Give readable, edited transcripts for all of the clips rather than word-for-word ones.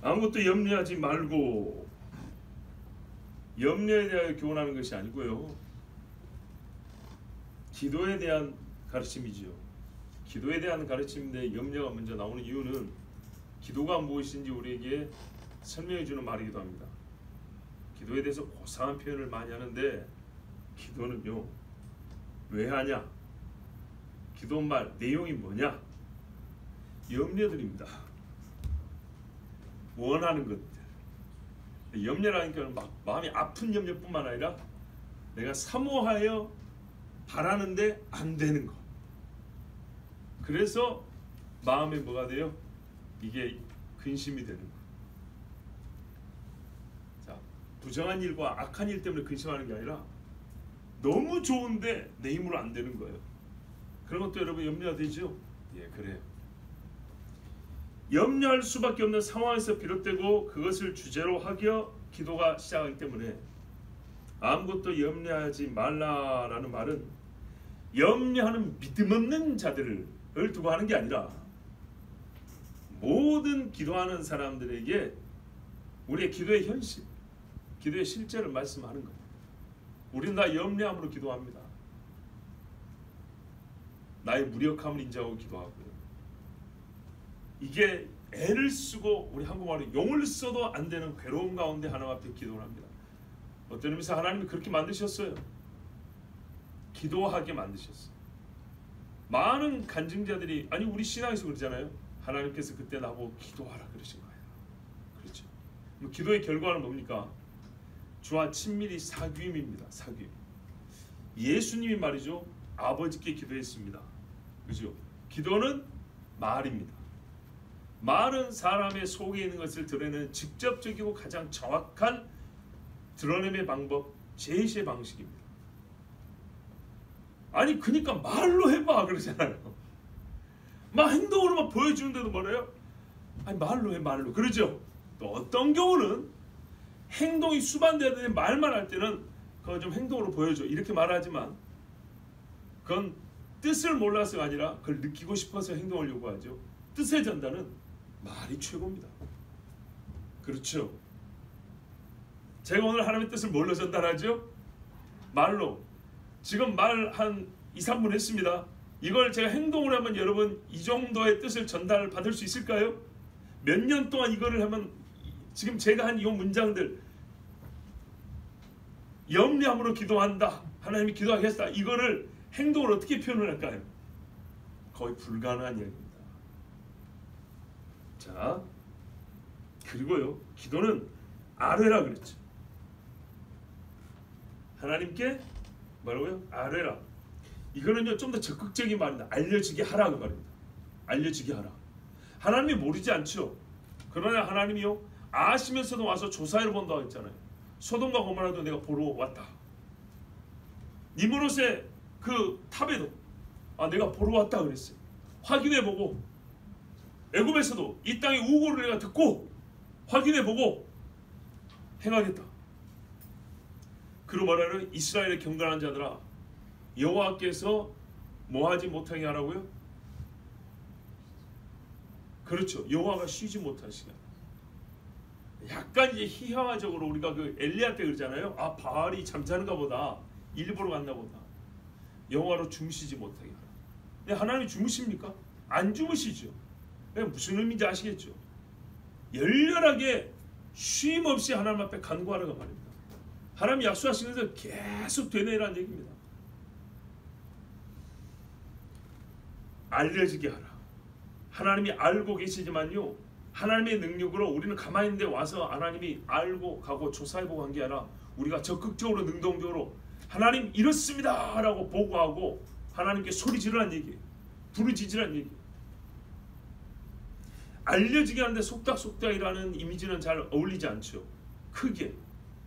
아무것도 염려하지 말고, 염려에 대하여 교훈하는 것이 아니고요, 기도에 대한 가르침이지요. 기도에 대한 가르침인데 염려가 먼저 나오는 이유는 기도가 무엇인지 우리에게 설명해 주는 말이기도 합니다. 기도에 대해서 고상한 표현을 많이 하는데, 기도는요 왜 하냐, 기도 말 내용이 뭐냐, 염려들입니다. 원하는 것들. 염려라니까 막 마음이 아픈 염려뿐만 아니라 내가 사모하여 바라는데 안 되는 거. 그래서 마음에 뭐가 돼요? 이게 근심이 되는 거. 자, 부정한 일과 악한 일 때문에 근심하는 게 아니라 너무 좋은데 내 힘으로 안 되는 거예요. 그런 것도 여러분 염려가 되죠? 예, 그래요. 염려할 수밖에 없는 상황에서 비롯되고 그것을 주제로 하여 기도가 시작하기 때문에 아무것도 염려하지 말라라는 말은 염려하는 믿음 없는 자들을 두고 하는 게 아니라 모든 기도하는 사람들에게 우리의 기도의 현실, 기도의 실제를 말씀하는 거예요. 우리는 다 염려함으로 기도합니다. 나의 무력함을 인정하고 기도하고요. 이게 애를 쓰고, 우리 한국말로 용을 써도 안 되는 괴로움 가운데 하나님 앞에 기도를 합니다. 어떤 의미에서 하나님이 그렇게 만드셨어요. 기도하게 만드셨어요. 많은 간증자들이, 아니 우리 신앙에서 그러잖아요. 하나님께서 그때 나보고 기도하라 그러신 거예요. 그렇죠. 기도의 결과는 뭡니까? 주와 친밀히 사귐입니다. 사귐. 예수님이 말이죠, 아버지께 기도했습니다. 그죠? 기도는 말입니다. 말은 사람의 속에 있는 것을 드러내는 직접적이고 가장 정확한 드러냄의 방법, 제시의 방식입니다. 아니 그러니까 말로 해봐 그러잖아요. 막 행동으로만 보여주는데도 뭐래요? 아니 말로 해, 말로. 그러죠? 또 어떤 경우는 행동이 수반돼야 되는데 말만 할 때는 그거 좀 행동으로 보여줘 이렇게 말하지만, 그건 뜻을 몰라서가 아니라 그걸 느끼고 싶어서 행동을 요구하죠. 뜻의 전달은 말이 최고입니다. 그렇죠? 제가 오늘 하나님의 뜻을 뭘로 전달하죠? 말로. 지금 말 한 2, 3분 했습니다. 이걸 제가 행동으로 하면 여러분 이 정도의 뜻을 전달 받을 수 있을까요? 몇 년 동안 이거를 하면, 지금 제가 한 이 문장들, 염려함으로 기도한다, 하나님이 기도하게 했다, 이거를 행동으로 어떻게 표현을 할까요? 거의 불가능한 이야기입니다. 자, 그리고요, 기도는 아뢰라 그랬죠. 하나님께 뭐라고요? 아뢰라. 이거는요 좀 더 적극적인 말입니다. 알려지게 하라 그 말입니다. 알려지게 하라. 하나님이 모르지 않죠. 그러나 하나님이요 아시면서도 와서 조사해 본다고 했잖아요. 소돔과 고모라도 내가 보러 왔다. 니므롯의 그 탑에도 내가 보러 왔다 그랬어요. 확인해보고, 애굽에서도 이 땅의 우고를 내가 듣고 확인해보고 행하겠다. 그로 말하는 이스라엘의 경건한 자들아, 여호와께서 뭐하지 못하게 하라고요? 그렇죠. 여호와가 쉬지 못할 시간. 약간 이제 희화적으로 우리가 그 엘리야 때 그러잖아요. 바알이 잠자는가 보다, 일부러 갔나 보다. 여호와로 주무시지 못하게 하라. 근데 하나님이 주무십니까? 안 주무시죠. 무슨 의미인지 아시겠죠? 열렬하게 쉼 없이 하나님 앞에 간구하라고 말입니다. 하나님이 약속하시면서 계속 되뇌라는 얘기입니다. 알려지게 하라. 하나님이 알고 계시지만요, 하나님의 능력으로 우리는 가만히 있는데 와서 하나님이 알고 가고 조사해보고 한 게 아니라 우리가 적극적으로 능동적으로 하나님 이렇습니다 라고 보고하고 하나님께 소리 지르라는 얘기예요. 부르짖으라는 얘기예요. 알려지게 하는데 속닥속닥이라는 이미지는 잘 어울리지 않죠. 크게,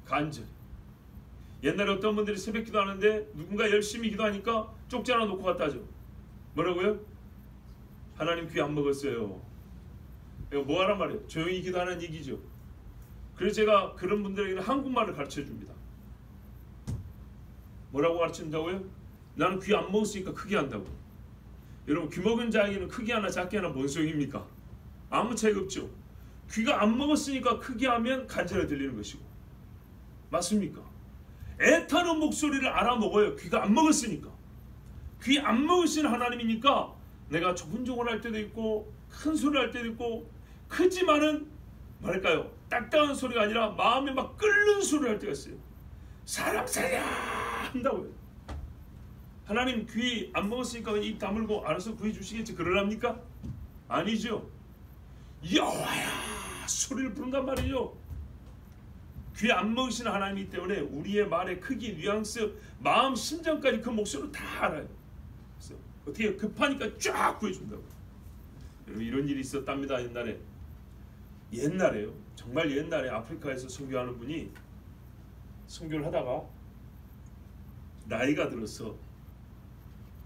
간절히. 옛날에 어떤 분들이 새벽 기도하는데 누군가 열심히 기도하니까 쪽지 하나 놓고 갔다 하죠. 뭐라고요? 하나님 귀 안 먹었어요. 이거 뭐 하란 말이에요? 조용히 기도하는 얘기죠. 그래서 제가 그런 분들에게는 한국말을 가르쳐 줍니다. 뭐라고 가르친다고요? 나는 귀 안 먹었으니까 크게 한다고. 여러분, 귀 먹은 자에게는 크게 하나 작게 하나 뭔 소용입니까? 아무 차이가 없죠. 귀가 안 먹었으니까 크게 하면 간절히 들리는 것이고, 맞습니까? 애타는 목소리를 알아먹어요. 귀가 안 먹었으니까. 귀 안 먹으신 하나님이니까 내가 조곤조곤 할 때도 있고 큰 소리 할 때도 있고, 크지만은 뭐랄까요, 딱딱한 소리가 아니라 마음에 막 끓는 소리를 할 때가 있어요. 사람 살려 한다고요. 하나님 귀 안 먹었으니까 그냥 입 다물고 알아서 구해주시겠지 그러랍니까? 아니죠. 여호와야 소리를 부른단 말이죠. 귀 안 먹으시는 하나님이기 때문에 우리의 말의 크기, 뉘앙스, 마음, 심정까지 그 목소리를 다 알아요. 그래서 어떻게 급하니까 쫙 구해준다고. 여러분, 이런 일이 있었답니다. 옛날에요. 정말 옛날에 아프리카에서 선교하는 분이 선교를 하다가 나이가 들어서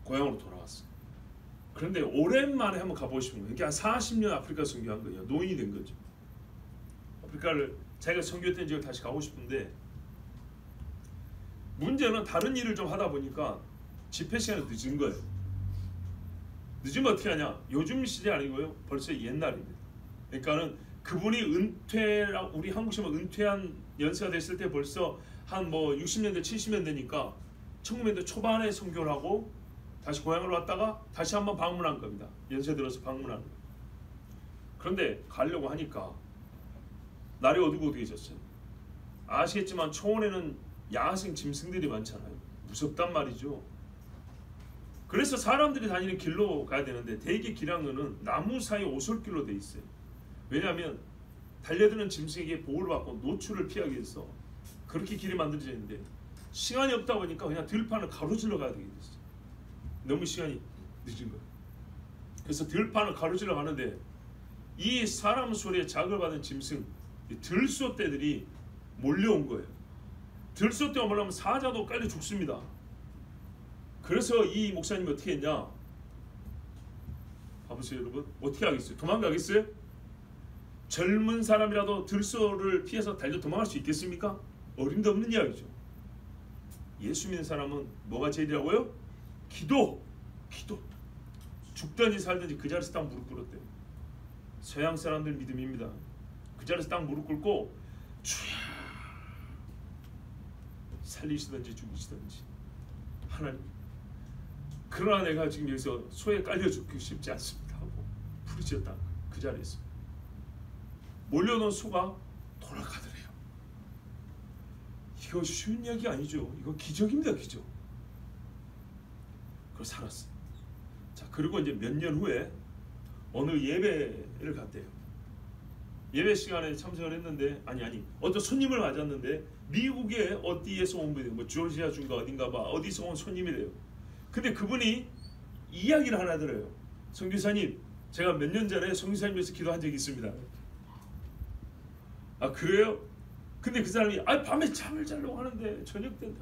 고향으로 돌아왔어요. 그런데 오랜만에 한번 가보고 싶은 거예요. 이게 한 40년 아프리카 선교한 거예요. 노인이 된 거죠. 아프리카를 자기가 선교했던 지역을 다시 가고 싶은데, 문제는 다른 일을 좀 하다 보니까 집회 시간이 늦은 거예요. 늦으면 어떻게 하냐? 요즘 시대 아니고요. 벌써 옛날입니다. 그러니까는 그분이 은퇴라고, 우리 한국식으로 은퇴한 연세가 됐을 때 벌써 한 뭐 60년대 70년대니까 1900년대 초반에 선교를 하고 다시 고향으로 왔다가 다시 한번 방문한 겁니다. 연세 들어서 방문하는 거예요. 그런데 가려고 하니까 날이 어둑어둑해졌어요. 아시겠지만 초원에는 야생 짐승들이 많잖아요. 무섭단 말이죠. 그래서 사람들이 다니는 길로 가야 되는데 대개 길한 거는 나무 사이 오솔길로 돼 있어요. 왜냐하면 달려드는 짐승에게 보호를 받고 노출을 피하기 위해서 그렇게 길이 만들어져 있는데, 시간이 없다 보니까 그냥 들판을 가로질러 가야 되게 됐어요. 너무 시간이 늦은 거예요. 그래서 들판을 가로질러 가는데 이 사람 소리에 자극을 받은 짐승, 들소떼들이 몰려온 거예요. 들소떼가 몰려오면 사자도 깔려 죽습니다. 그래서 이 목사님이 어떻게 했냐? 봐보세요 여러분. 어떻게 하겠어요? 도망가겠어요? 젊은 사람이라도 들소를 피해서 달려 도망갈 수 있겠습니까? 어림도 없는 이야기죠. 예수 믿는 사람은 뭐가 제일이라고요? 기도. 죽든지 살든지 그 자리에서 딱 무릎 꿇었대요. 서양 사람들 믿음입니다. 그 자리에서 딱 무릎 꿇고 주야, 살리시든지 죽이시든지 하나님, 그러나 내가 지금 여기서 소에 깔려 죽기 쉽지 않습니다 하고 부르짖었다. 그 자리에서 몰려오는 소가 돌아가더래요. 이거 쉬운 이야기 아니죠. 이거 기적입니다. 기적. 그걸 살았어요. 자, 그리고 이제 몇 년 후에 어느 예배를 갔대요. 예배 시간에 참석을 했는데, 어떤 손님을 맞았는데, 미국의 어디에서 온 분이에요. 뭐 조지아 주인가 어딘가 봐. 어디서 온 손님이래요. 근데 그분이 이야기를 하나 들어요. 선교사님, 제가 몇 년 전에 선교사님 위해서 기도한 적이 있습니다. 아, 그래요? 근데 그 사람이 밤에 잠을 자려고 하는데 저녁 때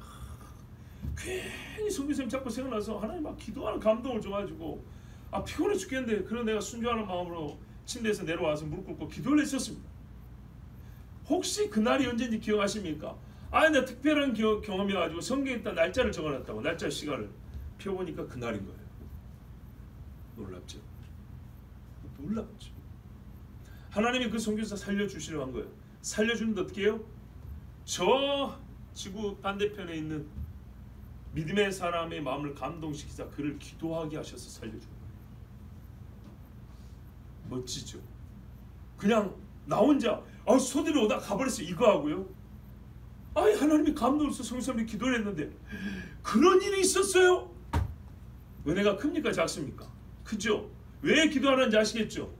괜히 선교사님 자꾸 생각나서 하나님 막 기도하는 감동을 줘가지고 피곤해 죽겠는데, 그런 내가 순종하는 마음으로 침대에서 내려와서 무릎 꿇고 기도를 했었습니다. 혹시 그날이 언제인지 기억하십니까? 내가 특별한 경험이어가지고 성경에다 날짜를 적어놨다고. 날짜 시간을 펴보니까 그날인 거예요. 놀랍죠? 놀랍죠? 하나님이 그 선교사 살려주시려고 한 거예요. 살려주는데 어떻게 해요? 저 지구 반대편에 있는 믿음의 사람의 마음을 감동시키자 그를 기도하게 하셔서 살려준 거예요. 멋지죠? 그냥 나 혼자 소들이 오다 가버렸어요. 이거 하고요. 하나님이 감동해서 성사님이 기도를 했는데 그런 일이 있었어요? 은혜가 큽니까 작습니까? 크죠? 왜 기도하는지 아시겠죠?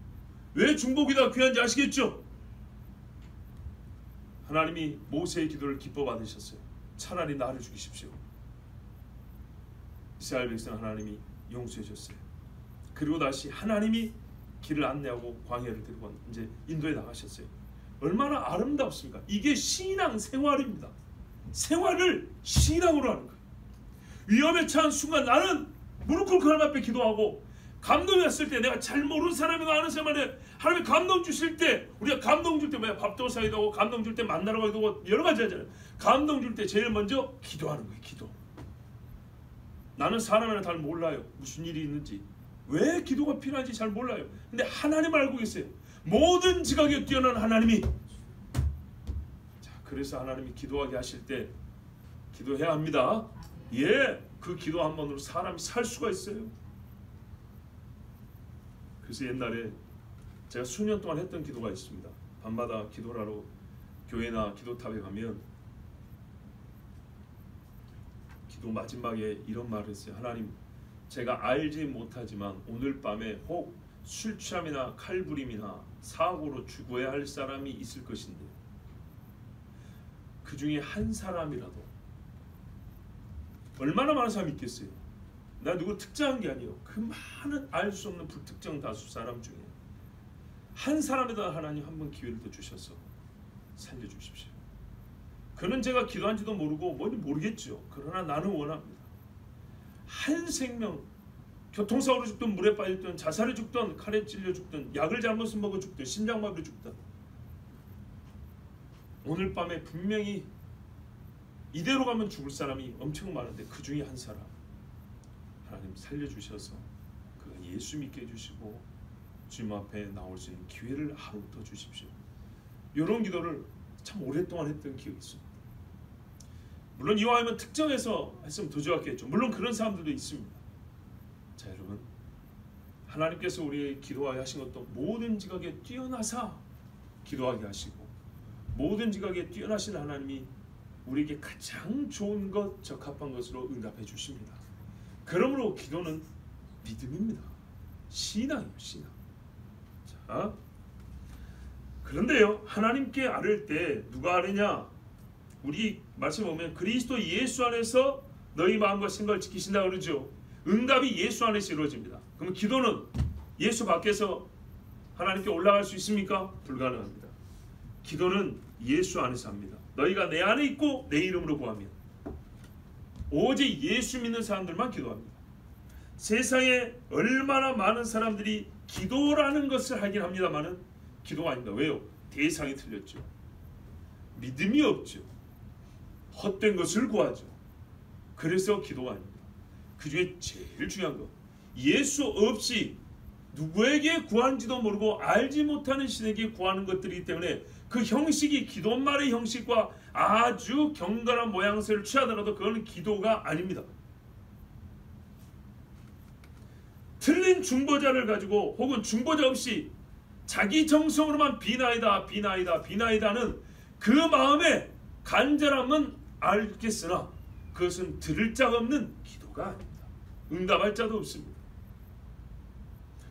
왜 중보기도가 귀한지 아시겠죠? 하나님이 모세의 기도를 기뻐 받으셨어요. 차라리 나를 죽이십시오. 이스라엘 백성 하나님이 용서해 줬어요. 그리고 다시 하나님이 길을 안내하고 광야를 데리고 이제 인도에 나가셨어요. 얼마나 아름답습니까? 이게 신앙 생활입니다. 생활을 신앙으로 하는 거예요. 위험에 처한 순간 나는 무릎 꿇고 하나님 앞에 기도하고, 감동이 왔을 때 내가 잘 모르는 사람이고 아는 사람한테 하나님이 감동 주실 때, 우리가 감동 줄 때 밥도 사기도 하고 감동 줄 때 만나러 가기도 하고 여러 가지 하잖아요. 감동 줄 때 제일 먼저 기도하는 거예요. 기도. 나는 사람을 잘 몰라요. 무슨 일이 있는지, 왜 기도가 필요한지 잘 몰라요. 근데 하나님 알고 계세요. 모든 지각에 뛰어난 하나님이, 자, 그래서 하나님이 기도하게 하실 때 기도해야 합니다. 예, 그 기도 한 번으로 사람이 살 수가 있어요. 그래서 옛날에 제가 수년 동안 했던 기도가 있습니다. 밤마다 기도를 하러 교회나 기도탑에 가면 기도 마지막에 이런 말을 했어요. 하나님, 제가 알지 못하지만 오늘 밤에 혹 술 취함이나 칼부림이나 사고로 죽어야 할 사람이 있을 것인데 그 중에 한 사람이라도, 얼마나 많은 사람이 있겠어요. 나 누구 특정한 게 아니에요. 그 많은 알 수 없는 불특정 다수 사람 중에 한 사람에도 하나님 한 번 기회를 더 주셔서 살려주십시오. 그는 제가 기도한지도 모르고 뭔지 모르겠죠. 그러나 나는 원합니다. 한 생명, 교통사고로 죽든 물에 빠졌든 자살해 죽든 칼에 찔려 죽든 약을 잘못 먹어 죽든 심장마비로 죽든 오늘 밤에 분명히 이대로 가면 죽을 사람이 엄청 많은데 그 중에 한 사람 하나님 살려주셔서 그가 예수 믿게 해주시고 주님 앞에 나올 수 있는 기회를 하루 더 주십시오. 이런 기도를 참 오랫동안 했던 기억이 있습니다. 물론 이와 하면 특정해서 했으면 더 좋았겠죠. 물론 그런 사람들도 있습니다. 자, 여러분, 하나님께서 우리의 기도하게 하신 것도 모든 지각에 뛰어나사 기도하게 하시고 모든 지각에 뛰어나신 하나님이 우리에게 가장 좋은 것, 적합한 것으로 응답해 주십니다. 그러므로 기도는 믿음입니다. 신앙이에요, 신앙. 자, 그런데요, 하나님께 아뢰을 때 누가 아뢰냐? 우리 말씀 보면 그리스도 예수 안에서 너희 마음과 생각을 지키신다 그러죠. 응답이 예수 안에서 이루어집니다. 그러면 기도는 예수 밖에서 하나님께 올라갈 수 있습니까? 불가능합니다. 기도는 예수 안에서 합니다. 너희가 내 안에 있고 내 이름으로 구하면, 오직 예수 믿는 사람들만 기도합니다. 세상에 얼마나 많은 사람들이 기도라는 것을 하긴 합니다만은 기도가 아닙니다. 왜요? 대상이 틀렸죠. 믿음이 없죠. 헛된 것을 구하죠. 그래서 기도가 아닙니다. 그 중에 제일 중요한 것, 예수 없이 누구에게 구하는지도 모르고 알지 못하는 신에게 구하는 것들이기 때문에 그 형식이 기도말의 형식과 아주 경건한 모양새를 취하더라도 그거는 기도가 아닙니다. 틀린 중보자를 가지고 혹은 중보자 없이 자기 정성으로만 비나이다 비나이다 비나이다는 그 마음의 간절함은 알겠으나 그것은 들을 자가 없는 기도가 아닙니다. 응답할 자도 없습니다.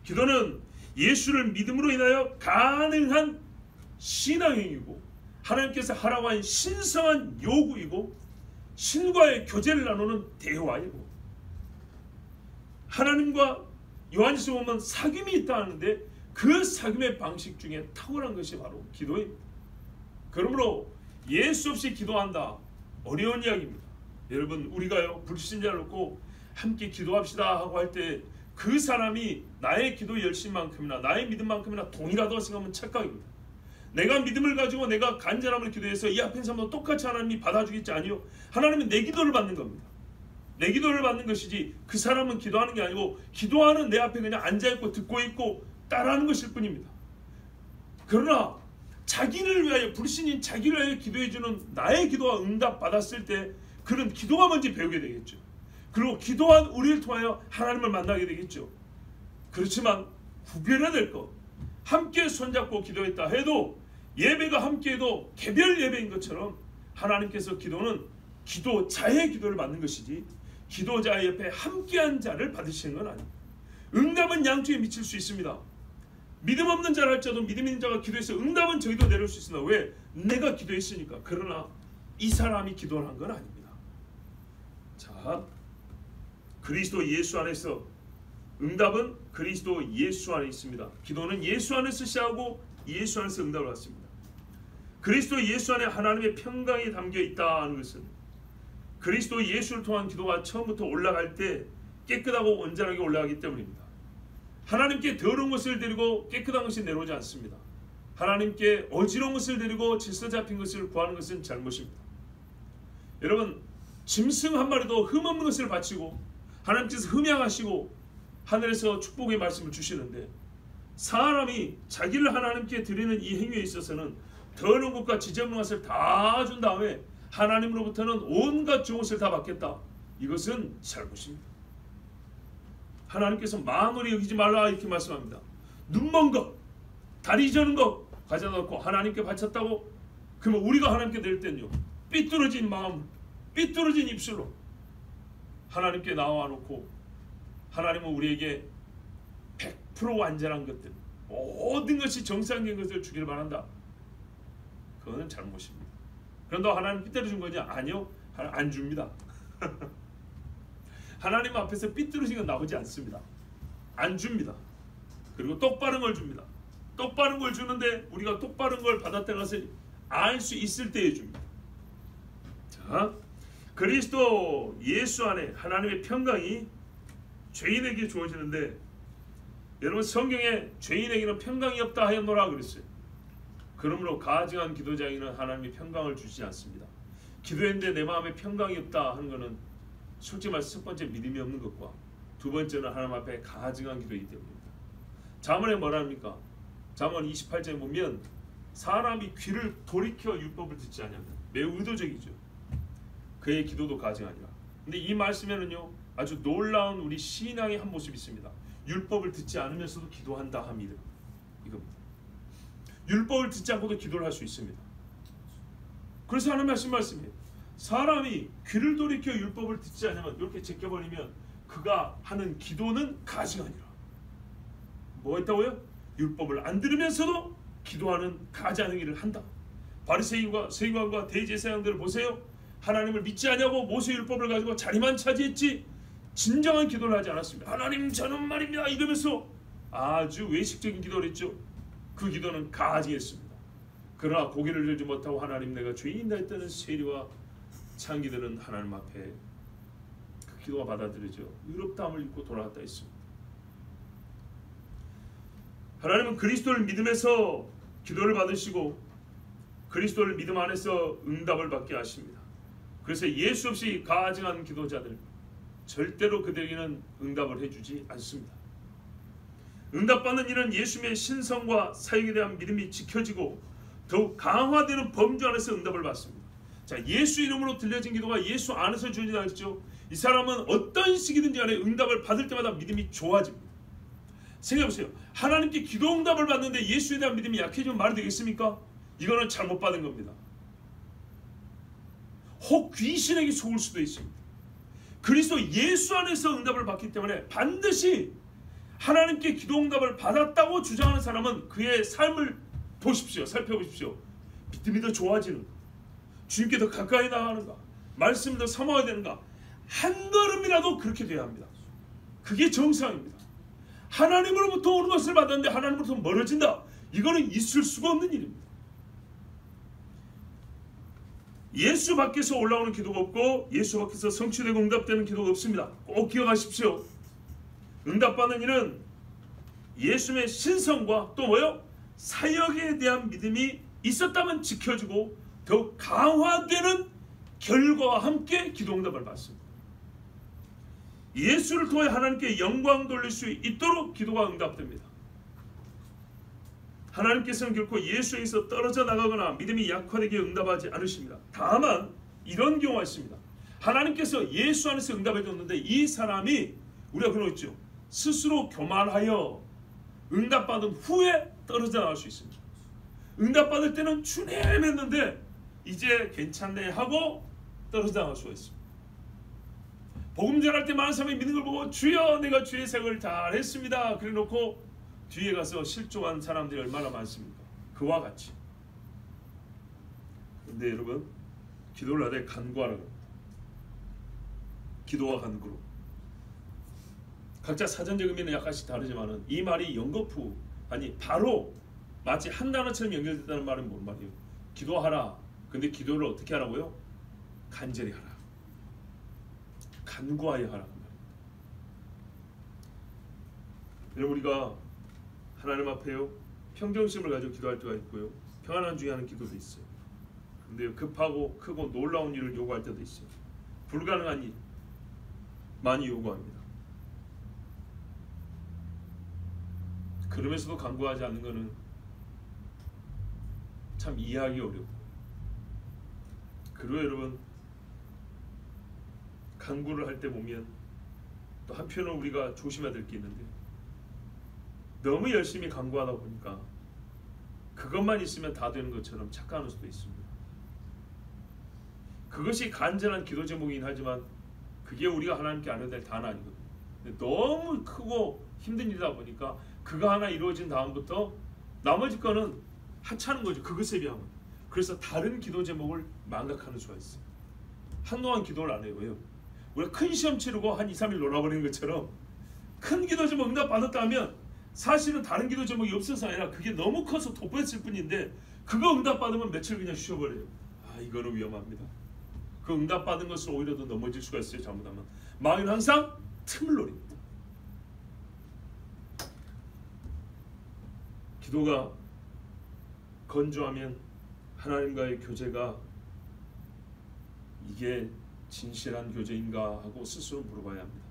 기도는 예수를 믿음으로 인하여 가능한 신앙행위고 하나님께서 하라고 한 신성한 요구이고 신과의 교제를 나누는 대화이고, 하나님과 요한일서 보면 사귐이 있다는데 그 사귐의 방식 중에 탁월한 것이 바로 기도입니다. 그러므로 예수 없이 기도한다, 어려운 이야기입니다. 여러분, 우리가요 불신자를 놓고 함께 기도합시다 하고 할 때 그 사람이 나의 기도 열심만큼이나 나의 믿음만큼이나 동일하다고 생각하면 착각입니다. 내가 믿음을 가지고 내가 간절함을 기도해서 이 앞에 사람도 똑같이 하나님이 받아주겠지, 아니요. 하나님은 내 기도를 받는 겁니다. 내 기도를 받는 것이지 그 사람은 기도하는 게 아니고 기도하는 내 앞에 그냥 앉아있고 듣고 있고 따라하는 것일 뿐입니다. 그러나 자기를 위하여, 불신인 자기를 위하여 기도해주는 나의 기도가 응답받았을 때 그는 기도가 뭔지 배우게 되겠죠. 그리고 기도한 우리를 통하여 하나님을 만나게 되겠죠. 그렇지만 구별해야 될 것, 함께 손잡고 기도했다 해도 예배가 함께해도 개별 예배인 것처럼 하나님께서 기도는 기도자의 기도를 받는 것이지 기도자의 옆에 함께한 자를 받으시는 건 아닙니다. 응답은 양쪽에 미칠 수 있습니다. 믿음 없는 자를 할지라도 믿음 있는 자가 기도해서 응답은 저희도 내려올 수 있습니다. 왜? 내가 기도했으니까. 그러나 이 사람이 기도를 한 건 아닙니다. 자, 그리스도 예수 안에서 응답은 그리스도 예수 안에 있습니다. 기도는 예수 안에서 시작하고 예수 안에서 응답을 받습니다. 그리스도 예수 안에 하나님의 평강이 담겨 있다는 것은 그리스도 예수를 통한 기도가 처음부터 올라갈 때 깨끗하고 온전하게 올라가기 때문입니다. 하나님께 더러운 것을 드리고 깨끗한 것이 내려오지 않습니다. 하나님께 어지러운 것을 드리고 질서 잡힌 것을 구하는 것은 잘못입니다. 여러분, 짐승 한 마리도 흠없는 것을 바치고 하나님께서 흠양하시고 하늘에서 축복의 말씀을 주시는데 사람이 자기를 하나님께 드리는 이 행위에 있어서는 더러운 것과 지저분한 것을 다 준 다음에 하나님으로부터는 온갖 좋은 것을 다 받겠다. 이것은 잘못입니다. 하나님께서 만월히 여기지 말라 이렇게 말씀합니다. 눈먼 것, 다리 저는 것 가져다 놓고 하나님께 바쳤다고? 그러면 우리가 하나님께 드릴 때는요, 삐뚤어진 마음, 삐뚤어진 입술로 하나님께 나와놓고 하나님은 우리에게 100% 완전한 것들, 모든 것이 정상적인 것을 주기를 바란다. 그거는 잘못입니다. 그런데 하나님 삐뚤어진 거냐? 아니요, 안 줍니다. 하나님 앞에서 삐뚤어진 건 나오지 않습니다. 안 줍니다. 그리고 똑바른 걸 줍니다. 똑바른 걸 주는데 우리가 똑바른 걸 받았다는 것을 알 수 있을 때에 줍니다. 자, 그리스도 예수 안에 하나님의 평강이 죄인에게 주어지는데, 여러분 성경에 죄인에게는 평강이 없다 하였노라 그랬어요. 그러므로 가증한 기도자에게는 하나님이 평강을 주시지 않습니다. 기도했는데 내 마음에 평강이 없다 하는 것은 솔직히 말해서 첫 번째 믿음이 없는 것과 두 번째는 하나님 앞에 가증한 기도이기 때문입니다. 잠언에 뭐라 합니까? 잠언 28장에 보면 사람이 귀를 돌이켜 율법을 듣지 않으면 매우 의도적이죠. 그의 기도도 가증하니라. 근데 이 말씀에는요 아주 놀라운 우리 신앙의 한 모습이 있습니다. 율법을 듣지 않으면서도 기도한다 합니다. 이겁니다. 율법을 듣지 않고도 기도를 할 수 있습니다. 그래서 하나님 말씀이에요. 사람이 귀를 돌이켜 율법을 듣지 않으면, 이렇게 제껴버리면 그가 하는 기도는 가증하니라. 뭐 했다고요? 율법을 안 들으면서도 기도하는 가증한 행위를 한다. 바리새인과 세관과 대제사장들을 보세요. 하나님을 믿지 않냐고 모세 율법을 가지고 자리만 차지했지 진정한 기도를 하지 않았습니다. 하나님 저는 말입니다 이러면서 아주 외식적인 기도를 했죠. 그 기도는 가증했습니다. 그러나 고개를 들지 못하고 하나님 내가 죄인이다 했다는 세리와 창기들은 하나님 앞에 그 기도가 받아들여져 의롭다함을 입고 돌아갔다 했습니다. 하나님은 그리스도를 믿음에서 기도를 받으시고 그리스도를 믿음 안에서 응답을 받게 하십니다. 그래서 예수 없이 가증한 기도자들 절대로 그들에게는 응답을 해주지 않습니다. 응답받는 일은 예수님의 신성과 사역에 대한 믿음이 지켜지고 더욱 강화되는 범주 안에서 응답을 받습니다. 자, 예수 이름으로 들려진 기도가 예수 안에서 주어진다 했죠. 이 사람은 어떤 시기든지 간에 응답을 받을 때마다 믿음이 좋아집니다. 생각해보세요. 하나님께 기도 응답을 받는데 예수에 대한 믿음이 약해지면 말이 되겠습니까? 이거는 잘못 받은 겁니다. 혹 귀신에게 속을 수도 있습니다. 그리스도 예수 안에서 응답을 받기 때문에 반드시 하나님께 기도 응답을 받았다고 주장하는 사람은 그의 삶을 보십시오. 살펴보십시오. 믿음이 더 좋아지는가? 주님께 더 가까이 나가는가? 말씀을 더 사모해야 되는가? 한 걸음이라도 그렇게 돼야 합니다. 그게 정상입니다. 하나님으로부터 오는 것을 받았는데 하나님으로부터 멀어진다. 이거는 있을 수가 없는 일입니다. 예수 밖에서 올라오는 기도가 없고 예수 밖에서 성취되고 응답되는 기도가 없습니다. 꼭 기억하십시오. 응답받는 일은 예수님의 신성과 또 뭐요? 사역에 대한 믿음이 있었다면 지켜지고 더욱 강화되는 결과와 함께 기도 응답을 받습니다. 예수를 통해 하나님께 영광 돌릴 수 있도록 기도가 응답됩니다. 하나님께서는 결코 예수에서 떨어져 나가거나 믿음이 약화되게 응답하지 않으십니다. 다만 이런 경우가 있습니다. 하나님께서 예수 안에서 응답해 줬는데 이 사람이 우리가 그런 거 있죠. 스스로 교만하여 응답받은 후에 떨어져 나갈 수 있습니다. 응답받을 때는 주님 했는데 이제 괜찮네 하고 떨어져 나갈 수가 있습니다. 복음 전할 때 많은 사람이 믿는 걸 보고 주여 내가 주의 생을 잘 했습니다 그래 놓고 뒤에 가서 실종한 사람들이 얼마나 많습니까? 그와 같이. 그런데 여러분 기도를 하되 간구하라. 기도와 간구로 각자 사전적 의미는 약간씩 다르지만은 이 말이 연거푸 아니 바로 마치 한 단어처럼 연결됐다는 말은 뭔 말이에요? 기도하라. 근데 기도를 어떻게 하라고요? 간절히 하라. 간구하여 하라. 여러분 우리가 하나님 앞에요 평정심을 가지고 기도할 때가 있고요 평안한 중에 하는 기도도 있어요. 근데 급하고 크고 놀라운 일을 요구할 때도 있어요. 불가능한 일 많이 요구합니다. 그러면서도 간구하지 않는 것은 참 이해하기 어렵고, 그리고 여러분 간구를 할 때 보면 또 한편으로 우리가 조심해야 될 게 있는데, 너무 열심히 간구하다 보니까 그것만 있으면 다 되는 것처럼 착각하는 수도 있습니다. 그것이 간절한 기도 제목이긴 하지만 그게 우리가 하나님께 안 해도 될 다는 아니거든요. 너무 크고 힘든 일이다 보니까 그거 하나 이루어진 다음부터 나머지 거는 하찮은 거죠. 그것에 비하면. 그래서 다른 기도 제목을 망각하는 수가 있어요. 한동안 기도를 안 해요. 왜요? 우리가 큰 시험 치르고 한 2, 3일 놀아버리는 것처럼 큰 기도 제목 응답 받았다 하면 사실은 다른 기도 제목이 없어서 아니라 그게 너무 커서 돋보였을 뿐인데, 그거 응답 받으면 며칠 그냥 쉬어버려요. 아, 이거는 위험합니다. 그 응답 받은 것을 오히려 더 넘어질 수가 있어요. 잘못하면. 마음은 항상 틈을 노립니다. 기도가 건조하면 하나님과의 교제가 이게 진실한 교제인가 하고 스스로 물어봐야 합니다.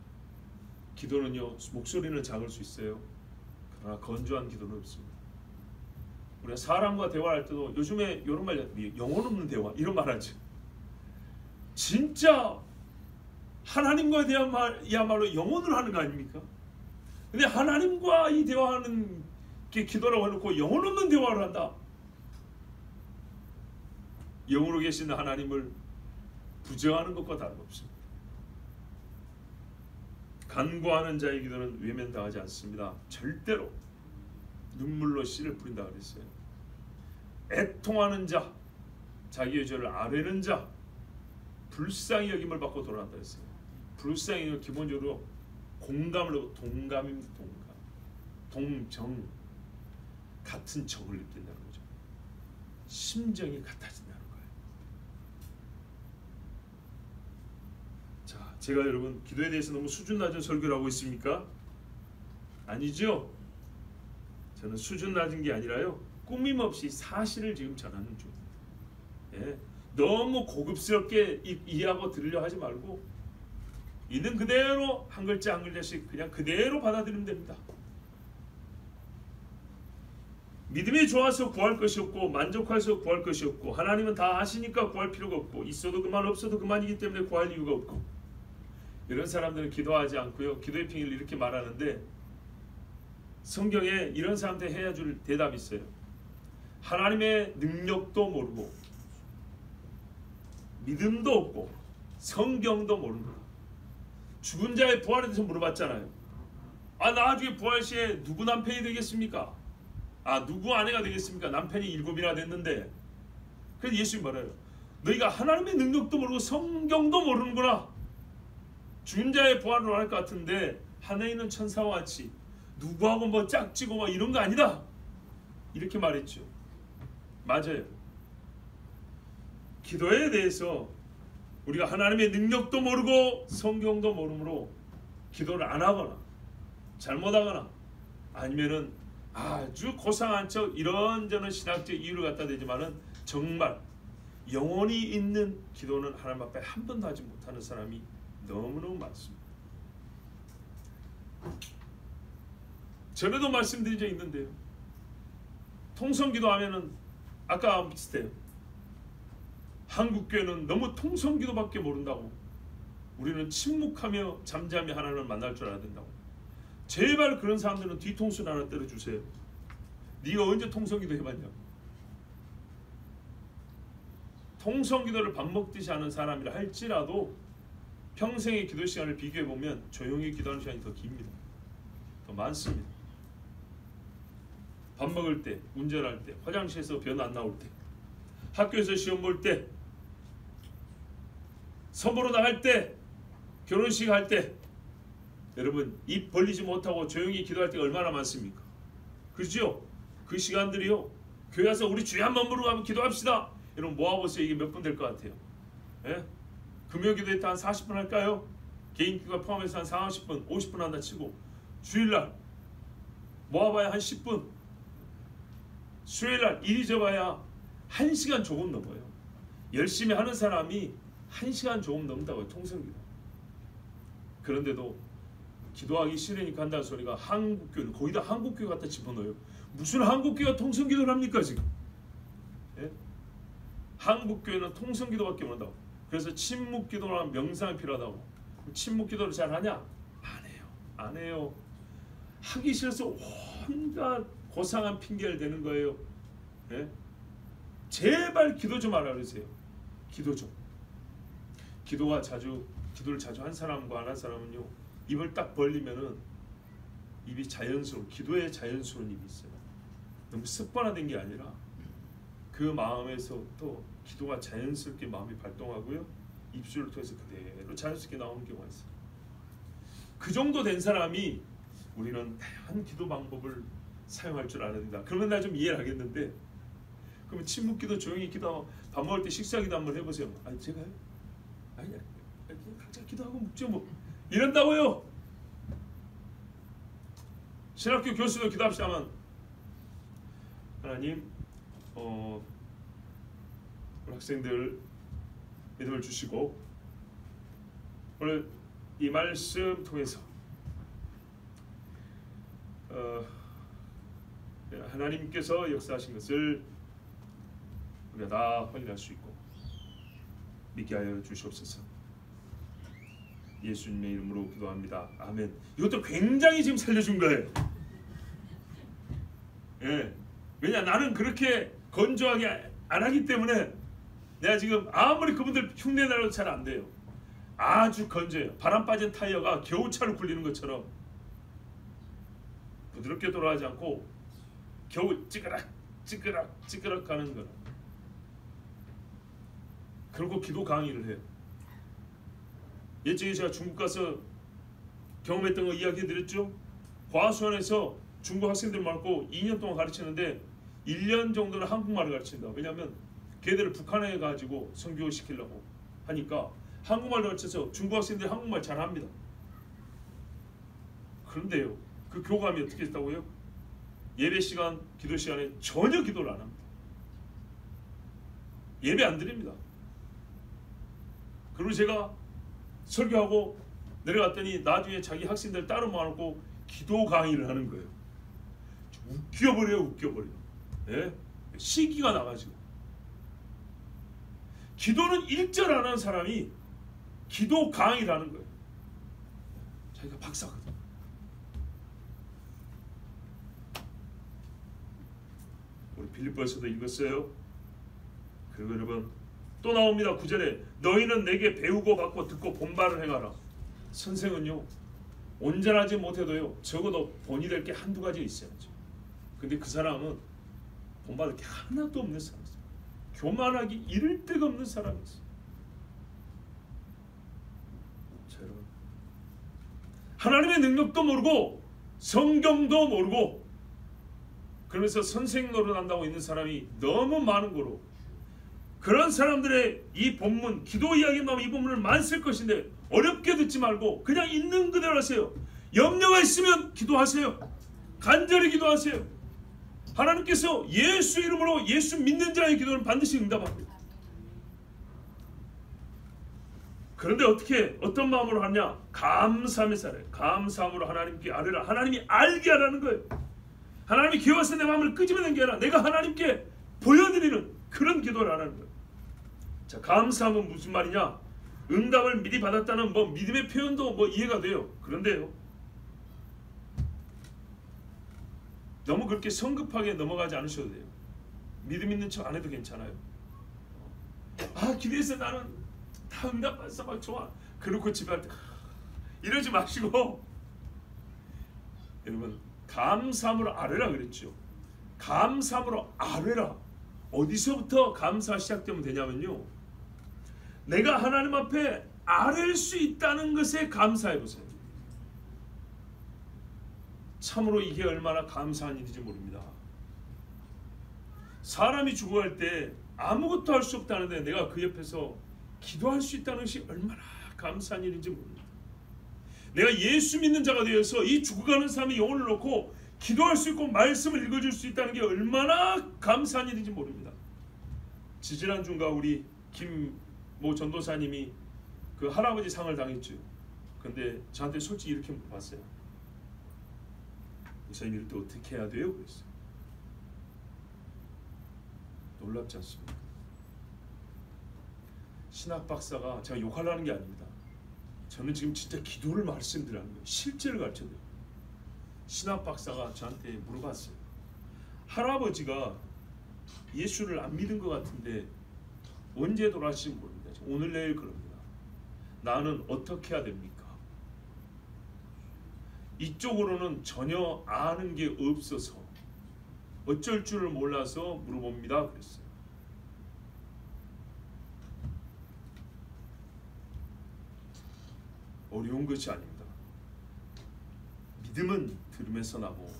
기도는요, 목소리는 작을 수 있어요. 그러나 건조한 기도는 없습니다. 우리가 사람과 대화할 때도 요즘에 이런 말, 영혼 없는 대화 이런 말 하죠. 진짜 하나님과의 대화야말로 영혼으로 하는 거 아닙니까? 근데 하나님과 이 대화하는 게 기도라고 해놓고 영혼 없는 대화를 한다. 영으로 계신 하나님을 부정하는 것과 다름없습니다. 간구하는 자의 기도는 외면당하지 않습니다. 절대로. 눈물로 씨를 뿌린다 그랬어요. 애통하는 자, 자기의 죄를 아뢰는 자, 불쌍히 여김을 받고 돌아간다 했어요. 불쌍히 기본적으로 공감을 하고 동감입니다. 동감. 동정. 같은 정을 느낀다는 거죠. 심정이 같아진다는 거예요. 자, 제가 여러분 기도에 대해서 너무 수준 낮은 설교를 하고 있습니까? 아니죠. 저는 수준 낮은 게 아니라요, 꾸밈없이 사실을 지금 전하는 중. 예, 너무 고급스럽게 이해하고 들으려 하지 말고 있는 그대로 한 글자 한 글자씩 그냥 그대로 받아들이면 됩니다. 믿음이 좋아서 구할 것이 없고 만족해서 구할 것이 없고 하나님은 다 아시니까 구할 필요가 없고 있어도 그만 없어도 그만이기 때문에 구할 이유가 없고, 이런 사람들은 기도하지 않고요, 기도의 핑계를 이렇게 말하는데, 성경에 이런 사람들 해야 줄 대답이 있어요. 하나님의 능력도 모르고 믿음도 없고 성경도 모른다. 죽은 자의 부활에 대해서 물어봤잖아요. 아, 나중에 부활 시에 누구 남편이 되겠습니까? 아, 누구 아내가 되겠습니까? 남편이 7이나 됐는데. 그래서 예수님 말해요. 너희가 하나님의 능력도 모르고 성경도 모르는구나. 죽은 자의 부활을 할 것 같은데 하늘에 있는 천사와 같이 누구하고 뭐 짝지고 뭐 이런 거 아니다. 이렇게 말했죠. 맞아요. 기도에 대해서 우리가 하나님의 능력도 모르고 성경도 모르므로 기도를 안 하거나 잘못하거나 아니면은 아주 고상한 척 이런저런 신학적 이유를 갖다 대지만은 정말 영혼이 있는 기도는 하나님 앞에 한 번도 하지 못하는 사람이 너무너무 많습니다. 전에도 말씀드린 적 있는데요, 통성기도 하면은 아까 비슷해요. 한국교회는 너무 통성기도밖에 모른다고, 우리는 침묵하며 잠잠히 하나님을 만날 줄 알아야 된다고. 제발 그런 사람들은 뒤통수 하나 때려주세요. 네가 언제 통성기도 해봤냐고. 통성기도를 밥 먹듯이 하는 사람이라 할지라도 평생의 기도 시간을 비교해보면 조용히 기도하는 시간이 더 깁니다. 더 많습니다. 밥 먹을 때, 운전할 때, 화장실에서 변 안 나올 때, 학교에서 시험 볼 때, 선보러 나갈 때, 결혼식 할 때, 여러분 입 벌리지 못하고 조용히 기도할 때가 얼마나 많습니까? 그렇죠? 그 시간들이요, 교회 와서 우리 주에 한 번 부르고 한번 기도합시다. 여러분 모아보세요. 이게 몇 분 될 것 같아요? 예? 금요 기도회 때 한 40분 할까요? 개인 기도가 포함해서 한 40분, 50분 한다 치고, 주일날 모아봐야 한 10분, 수요일날 일이 져봐야 1시간 조금 넘어요. 열심히 하는 사람이 1시간 조금 넘는다고요. 통성기도. 그런데도 기도하기 싫으니까 한다는 소리가 한국교는 거기다 한국교 갖다 집어넣어요. 무슨 한국교가 통성기도를 합니까 지금? 예? 한국교회는 통성기도밖에 못한다고. 그래서 침묵기도나 명상이 필요하다고. 침묵기도를 잘 하냐? 안 해요. 안 해요. 하기 싫어서 온갖 고상한 핑계를 대는 거예요. 예? 제발 기도 좀 하라 그러세요. 기도 좀. 기도를 자주 한 사람과 안 한 사람은요, 입을 딱 벌리면은 입이 자연스러운, 기도에 자연스러운 입이 있어요. 너무 습관화된 게 아니라 그 마음에서 또 기도가 자연스럽게 마음이 발동하고요, 입술을 통해서 그대로 자연스럽게 나오는 경우가 있어요. 그 정도 된 사람이 우리는 다양한 기도 방법을 사용할 줄 알아야 된다. 그러면 나 좀 이해를 하겠는데, 그러면 침묵기도, 조용히 기도, 밥 먹을 때 식사기도 한번 해보세요. 아니 제가요? 아니 각자 기도하고 묵죠 뭐 이런다고요. 신학교 교수도 기도합시다만, 하나님 우리 학생들 믿음을 주시고 오늘 이 말씀 통해서 하나님께서 역사하신 것을 우리가 다 확인할 수 있고 믿게 하여 주시옵소서. 예수님의 이름으로 기도합니다. 아멘. 이것도 굉장히 지금 살려준 거예요. 예. 왜냐, 나는 그렇게 건조하게 안 하기 때문에 내가 지금 아무리 그분들 흉내 내도 잘 안 돼요. 아주 건조해요. 바람 빠진 타이어가 겨우차로 굴리는 것처럼 부드럽게 돌아가지 않고 겨우 찌그락 가는 거라. 그리고 기도 강의를 해요. 예전에 제가 중국 가서 경험했던 거 이야기 드렸죠. 과수원에서 중국 학생들 많고 2년 동안 가르치는데 1년 정도는 한국말을 가르친다. 왜냐하면 걔들을 북한에 가지고 선교를 시키려고 하니까 한국말을 가르쳐서 중국 학생들이 한국말 잘합니다. 그런데요, 그 교감이 어떻게 했다고요? 예배 시간, 기도 시간에 전혀 기도를 안 합니다. 예배 안 드립니다. 그리고 제가 설교하고 내려갔더니 나중에 자기 학생들 따로 모아놓고 기도 강의를 하는 거예요. 웃겨버려요. 예? 시기가 나가지고. 기도는 일절 안 하는 사람이 기도 강의를 하는 거예요. 자기가 박사거든. 우리 빌립보에서도 읽었어요. 그리고 여러분 또 나옵니다. 9절에 너희는 내게 배우고 받고 듣고 본바를 행하라. 선생은요, 온전하지 못해도요 적어도 본이 될 게 한두 가지 있어야죠. 근데 그 사람은 본받을 게 하나도 없는 사람이었어요. 교만하기 이를 데가 없는 사람이었어요. 자, 여러분, 하나님의 능력도 모르고 성경도 모르고 그러면서 선생 노릇한다고 있는 사람이 너무 많은 거로, 그런 사람들의 이 본문, 기도 이야기만 하면 이 본문을 많이 쓸 것인데 어렵게 듣지 말고 그냥 있는 그대로 하세요. 염려가 있으면 기도하세요. 간절히 기도하세요. 하나님께서 예수 이름으로 예수 믿는 자의 기도는 반드시 응답합니다. 그런데 어떤 마음으로 하냐? 감사하면서 하래. 감사함으로 하나님께 아뢰라. 하나님이 알게 하라는 거예요. 하나님이 기어와서 내 마음을 끄집어낸 게 아니라 내가 하나님께 보여드리는 그런 기도를 하라는 거예요. 자, 감사함은 무슨 말이냐? 응답을 미리 받았다는 믿음의 표현도 이해가 돼요. 그런데요, 너무 그렇게 성급하게 넘어가지 않으셔도 돼요. 믿음 있는 척 안 해도 괜찮아요. 기도해서 나는 다 응답받아서 막 좋아. 그렇고 집에 갈 때 이러지 마시고, 여러분, 감사함으로 아뢰라 그랬죠. 감사함으로 아뢰라. 어디서부터 감사가 시작되면 되냐면요, 내가 하나님 앞에 아뢰일 수 있다는 것에 감사해 보세요. 참으로 이게 얼마나 감사한 일인지 모릅니다. 사람이 죽어갈 때 아무것도 할 수 없다는데 내가 그 옆에서 기도할 수 있다는 것이 얼마나 감사한 일인지 모릅니다. 내가 예수 믿는 자가 되어서 이 죽어가는 사람의 영혼을 놓고 기도할 수 있고 말씀을 읽어줄 수 있다는 게 얼마나 감사한 일인지 모릅니다. 지지난주인가 우리 김모 전도사님이 그 할아버지 상을 당했죠. 근데 저한테 솔직히 이렇게 물어봤어요. 목사님 이럴 때 어떻게 해야 돼요? 그랬어요. 놀랍지 않습니까? 신학 박사가 제가 욕하려는 게 아닙니다. 저는 지금 진짜 기도를 말씀드리는 거예요. 실제를 가르쳐드려요. 신학 박사가 저한테 물어봤어요. 할아버지가 예수를 안 믿은 것 같은데 언제 돌아가실지 모릅니다. 오늘 내일 그럽니다. 나는 어떻게 해야 됩니까? 이쪽으로는 전혀 아는 게 없어서 어쩔 줄을 몰라서 물어봅니다. 그랬어요. 어려운 것이 아닙니다. 믿음은 들음에서 나고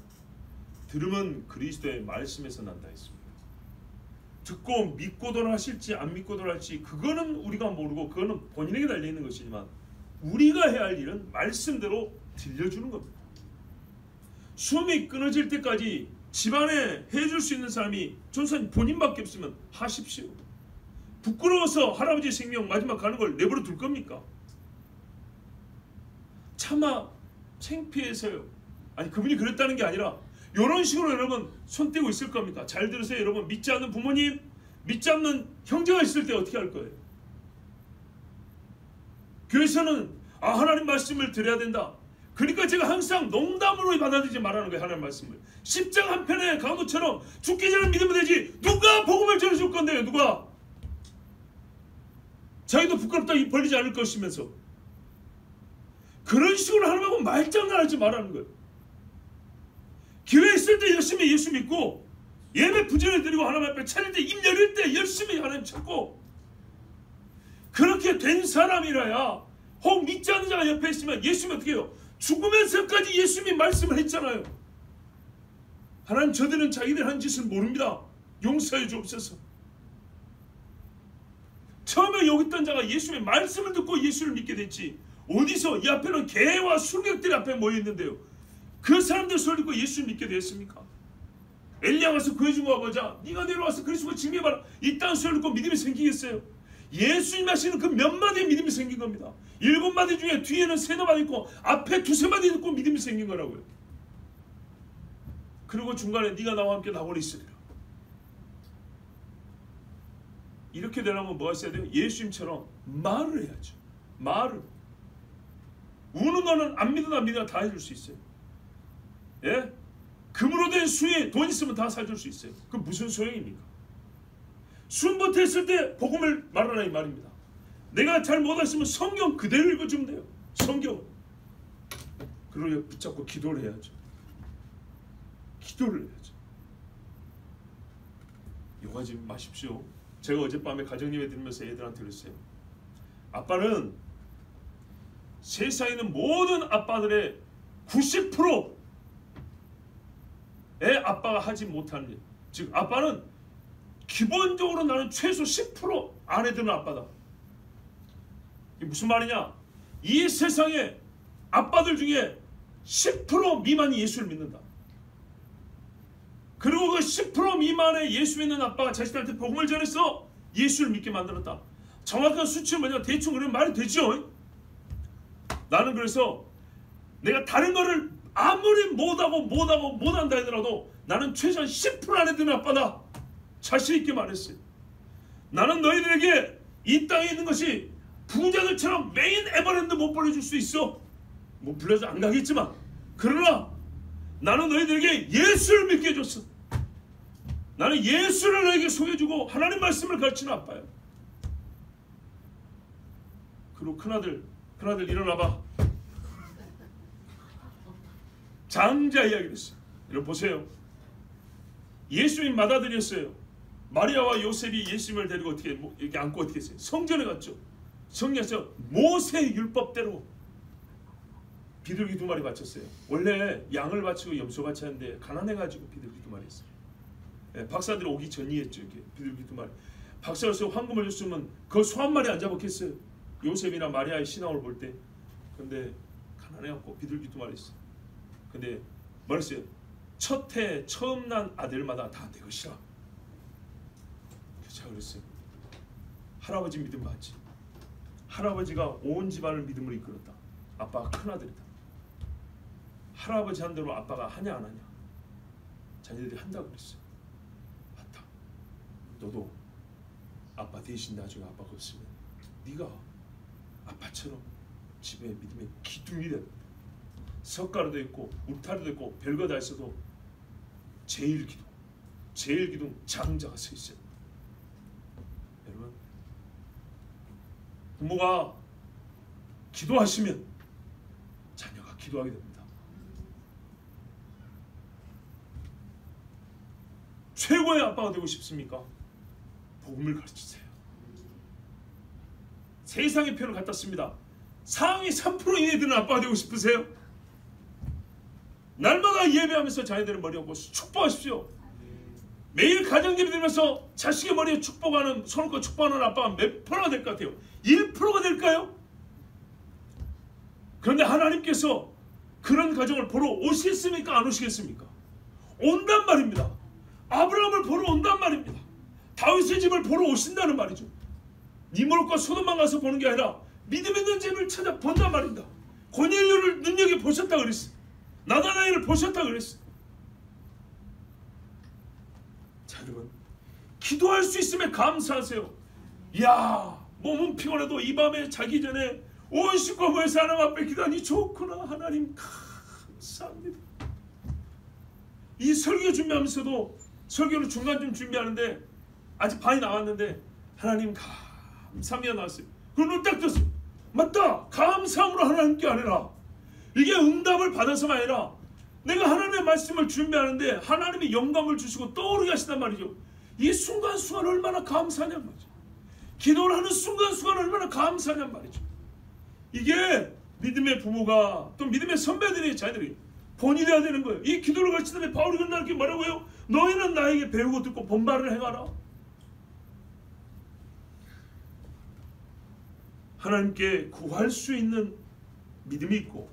들음은 그리스도의 말씀에서 난다 했습니다. 듣고 믿고들 하실지 안 믿고들 할지 그거는 우리가 모르고 그거는 본인에게 달려있는 것이지만 우리가 해야 할 일은 말씀대로 들려주는 겁니다. 숨이 끊어질 때까지 집안에 해줄 수 있는 사람이 전사님 본인밖에 없으면 하십시오. 부끄러워서 할아버지 생명 마지막 가는 걸 내버려 둘 겁니까? 차마 창피해서요. 아니 그분이 그랬다는 게 아니라 이런 식으로 여러분 손 떼고 있을 겁니까? 잘 들으세요. 여러분 믿지 않는 부모님, 믿지 않는 형제가 있을 때 어떻게 할 거예요? 교회에서는 하나님 말씀을 드려야 된다. 그러니까 제가 항상 농담으로 받아들이지 말라는 거예요. 하나님 말씀을. 십장 한 편의 강도처럼 죽기 전에 믿으면 되지. 누가 복음을 전해줄 건데요? 누가? 자기도 부끄럽다 벌리지 않을 것이면서 그런 식으로 하나님하고 말장난하지 말라는 거예요. 기회 있을 때 열심히 예수 믿고 예배 부전을 드리고 하나님 앞에 차릴 때 입 열릴 때 열심히 하나님 찾고 그렇게 된 사람이라야 혹 믿지 않는 자가 옆에 있으면 예수님 어떻게 해요? 죽으면서까지 예수님이 말씀을 했잖아요. 하나님 저들은 자기들 한 짓을 모릅니다. 용서해 주옵소서. 처음에 여기 있던 자가 예수님의 말씀을 듣고 예수를 믿게 됐지 어디서 이 앞에는 개와 술객들이 앞에 모여있는데요. 그 사람들 소리 듣고 예수를 믿게 되었습니까? 엘리야 가서 구해준 거 보자. 네가 내려와서 그리스도를 증명해봐라. 이 땅 소리 듣고 믿음이 생기겠어요? 예수님 하시는 그 몇 마디에 믿음이 생긴 겁니다. 7마디 중에 뒤에는 3마디 있고 앞에 2-3마디 듣고 믿음이 생긴 거라고요. 그리고 중간에 네가 나와 함께 나홀로 있으리라. 이렇게 되려면 뭐가 있어야 돼요? 예수님처럼 말을 해야죠. 말을. 우는 거는 안 믿으나 안 믿으나 다 해줄 수 있어요. 예? 금으로 된 수에 돈 있으면 다 사줄 수 있어요. 그럼 무슨 소용입니까? 순부터 했을 때 복음을 말하라 이 말입니다. 내가 잘 못하시면 성경 그대로 읽어주면 돼요. 성경. 그리고 붙잡고 기도를 해야죠. 기도를 해야죠. 욕하지 마십시오. 제가 어젯밤에 가정예배 드리면서 애들한테 그랬어요. 아빠는 세상에 있는 모든 아빠들의 90%의 아빠가 하지 못하는 일. 즉 아빠는 기본적으로 나는 최소 10% 안에 드는 아빠다. 이게 무슨 말이냐? 이 세상에 아빠들 중에 10% 미만이 예수를 믿는다. 그리고 그 10% 미만의 예수 믿는 아빠가 자식들한테 복음을 전해서 예수를 믿게 만들었다. 정확한 수치는 뭐냐? 대충 그러면 말이 되죠. 나는 그래서 내가 다른 거를 아무리 못한다 하더라도 나는 최소한 10% 안에 드는 아빠다. 자신 있게 말했어요. 나는 너희들에게 이 땅에 있는 것이 부자들처럼 메인 에버랜드 못 보내줄 수 있어. 뭐 불러서 안 가겠지만 그러나 나는 너희들에게 예수를 믿게 해줬어. 나는 예수를 너에게 소개해주고 하나님 말씀을 가르치는 아빠야. 그리고 큰아들 일어나봐. 장자 이야기를 했어요. 이런 보세요. 예수님 맏아들이었어요. 마리아와 요셉이 예수님을 데리고 어떻게 이렇게 안고 어떻게 했어요? 성전에 갔죠. 성전에서 모세 율법대로 비둘기 2마리 바쳤어요. 원래 양을 바치고 염소 바쳤는데 가난해가지고 비둘기 2마리 했어요. 네, 박사들이 오기 전이었죠. 이렇게 비둘기 2마리. 박사로서 황금을 줬으면 그 소 한 마리 안 잡았겠어요. 요셉이나 마리아의 신앙을 볼 때. 근데 가난해갖고 비둘기 2마리 했어요. 근데 뭐랬어요? 첫 해 처음 난 아들마다 다 내 것이라. 제가 그랬어요. 할아버지 믿음 받지. 할아버지가 온 집안을 믿음으로 이끌었다. 아빠가 큰아들이다. 할아버지 한 대로 아빠가 하냐 안 하냐? 자녀들이 한다고 그랬어요. 맞다. 너도 아빠 대신 나중에 아빠가 없으면 네가 아빠처럼 집에 믿음의 기둥이 된다. 석가루도 있고 울타리도 있고 별거 다 있어도 제일 기둥 장자가 서 있어요. 여러분, 부모가 기도하시면 자녀가 기도하게 됩니다. 최고의 아빠가 되고 싶습니까? 복음을 가르치세요. 세상의 표를 갖다 씁니다. 상위 3% 이내 드는 아빠가 되고 싶으세요? 날마다 예배하면서 자녀들의 머리 얹고 축복하십시오. 매일 가정예배 드리면서 자식의 머리에 축복하는, 손을 얹고 축복하는 아빠가 몇 %가 될 것 같아요? 1%가 될까요? 그런데 하나님께서 그런 가정을 보러 오시겠습니까? 안 오시겠습니까? 온단 말입니다. 아브라함을 보러 온단 말입니다. 다윗의 집을 보러 오신다는 말이죠. 니므롯과 소돔만 가서 보는 게 아니라 믿음 있는 집을 찾아본단 말입니다. 고넬료를 눈여겨보셨다 그랬어요. 나다나엘을 보셨다 그랬어요. 자, 여러분, 기도할 수 있으면 감사하세요. 이야, 몸은 피곤해도 이 밤에 자기 전에 온 식구가 모여서 하나님 앞에 기도하니 좋구나. 하나님 감사합니다. 이 설교 준비하면서도 설교를 중간쯤 준비하는데 아직 반이 나왔는데 하나님 감사합니다 나왔어요. 그럼 눈 딱 떴어요. 맞다. 감사함으로 하나님께 아뢰라. 이게 응답을 받아서가 아니라 내가 하나님의 말씀을 준비하는데 하나님이 영감을 주시고 떠오르게 하신단 말이죠. 이 순간순간 얼마나 감사하냔 말이죠. 기도를 하는 순간순간 얼마나 감사하냔 말이죠. 이게 믿음의 부모가 또 믿음의 선배들이 자녀들이 본이 되어야 되는 거예요. 이 기도를 가르치는데 바울이 그날께 뭐라고요? 너희는 나에게 배우고 듣고 본바를 행하라. 하나님께 구할 수 있는 믿음이 있고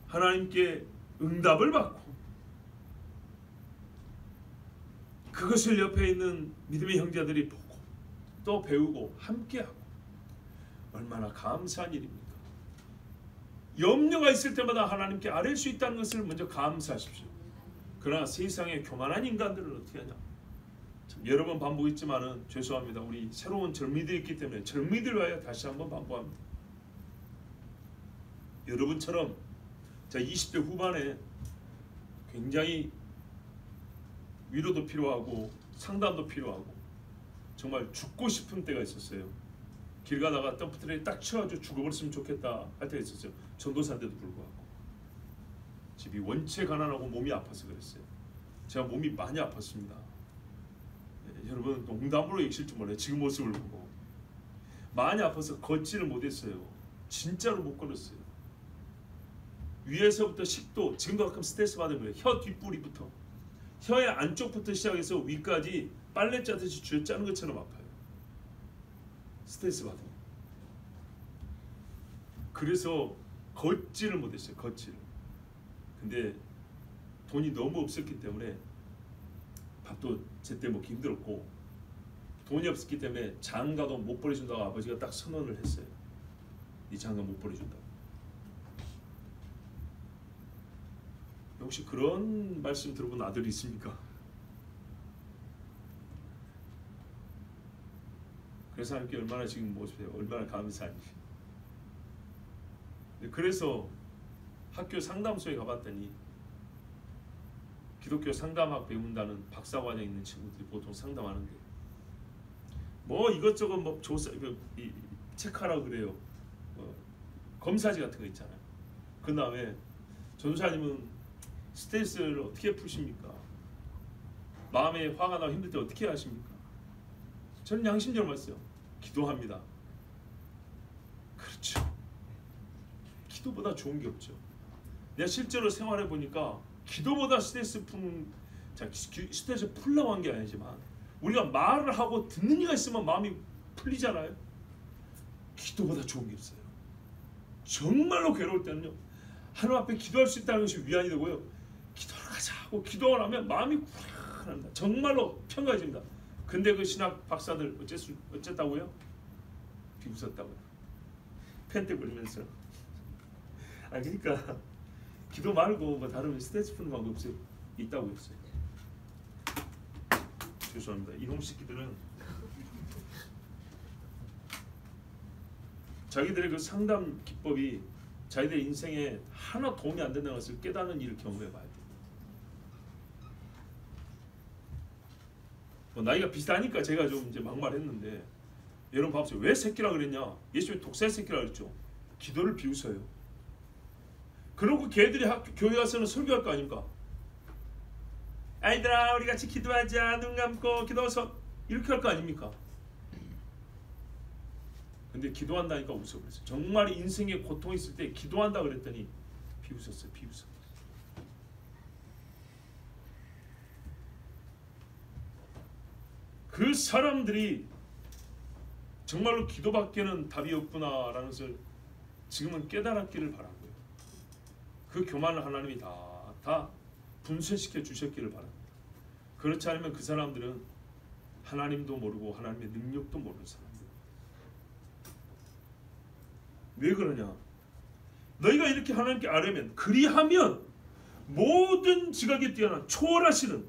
하나님께 응답을 받고 그것을 옆에 있는 믿음의 형제들이 보고 또 배우고 함께하고 얼마나 감사한 일입니까? 염려가 있을 때마다 하나님께 아뢰 수 있다는 것을 먼저 감사하십시오. 그러나 세상의 교만한 인간들은 어떻게 하냐? 참 여러 번 반복했지만은 죄송합니다. 우리 새로운 젊은이들이 있기 때문에 젊은이들 와야 다시 한번 반복합니다. 여러분처럼 자 20대 후반에 굉장히 위로도 필요하고 상담도 필요하고 정말 죽고 싶은 때가 있었어요. 길 가다가 덤프트럭에 딱 쳐가지고 죽어버렸으면 좋겠다 할 때가 있었어요. 전도사인데도 불구하고 집이 원체 가난하고 몸이 아파서 그랬어요. 제가 몸이 많이 아팠습니다. 여러분 농담으로 얘기실 줄 몰라요. 지금 모습을 보고 많이 아파서 걷지를 못했어요. 진짜로 못 걸었어요. 위에서부터 식도 지금도 가끔 스트레스 받은 거예요. 혀 뒷부리부터 혀의 안쪽부터 시작해서 위까지 빨래 짜듯이 쥐어 짜는 것처럼 아파요. 스트레스 받으면. 그래서 걷지를 못했어요. 걷지를. 근데 돈이 너무 없었기 때문에 밥도 제때 먹기 힘들었고 돈이 없었기 때문에 장가도 못 보내준다고 아버지가 딱 선언을 했어요. 이 장가 못 보내준다고. 혹시 그런 말씀 들어본 아들이 있습니까? 그래서 하나님께 얼마나 지금 모습에 얼마나 감사한지. 그래서 학교 상담소에 가봤더니 기독교 상담학 배운다는 박사과정 있는 친구들이 보통 상담하는데 뭐 이것저것 뭐 조사 체크하라고 그래요. 검사지 같은 거 있잖아요. 그 다음에 전도사님은 스트레스를 어떻게 푸십니까? 마음에 화가 나고 힘들 때 어떻게 하십니까? 저는 양심적으로 말했어요. 기도합니다. 그렇죠. 기도보다 좋은 게 없죠. 내가 실제로 생활해 보니까 기도보다 스트레스 풀려고 한 게 아니지만 우리가 말을 하고 듣는 이가 있으면 마음이 풀리잖아요. 기도보다 좋은 게 없어요. 정말로 괴로울 때는요. 하나님 앞에 기도할 수 있다는 것이 위안이 되고요. 기도를 가자 하고 기도를 하면 마음이 후련합니다. 정말로 평가해집니다. 근데 그 신학 박사들 어쨌다고요? 비웃었다고요. 펜트 걸리면서 아 그러니까 기도 말고 뭐 다른 스트레스 푸는 방법 없어요? 있다고 했어요. 죄송합니다. 이놈 새끼들은 자기들의 그 상담 기법이 자기들 인생에 하나 도움이 안 된다는 것을 깨닫는 일을 경험해 봐야 돼요. 뭐 나이가 비슷하니까 제가 좀 이제 막말했는데 여러분 봐보세요. 왜 새끼라 그랬냐? 예수님이 독사의 새끼라 그랬죠. 기도를 비웃어요. 그러고 걔들이 교회 와서는 설교할 거 아닙니까? 아이들아 우리 같이 기도하자. 눈 감고 기도해서 이렇게 할 거 아닙니까? 근데 기도한다니까 웃어버렸어요. 정말 인생에 고통이 있을 때 기도한다 그랬더니 비웃었어요. 비웃어. 그 사람들이 정말로 기도밖에는 답이 없구나라는 것을 지금은 깨달았기를 바라고요. 그 교만을 하나님이 다 분쇄시켜 주셨기를 바랍니다. 그렇지 않으면 그 사람들은 하나님도 모르고 하나님의 능력도 모르는 사람들. 왜 그러냐? 너희가 이렇게 하나님께 아뢰면 그리하면 모든 지각에 뛰어난 초월하시는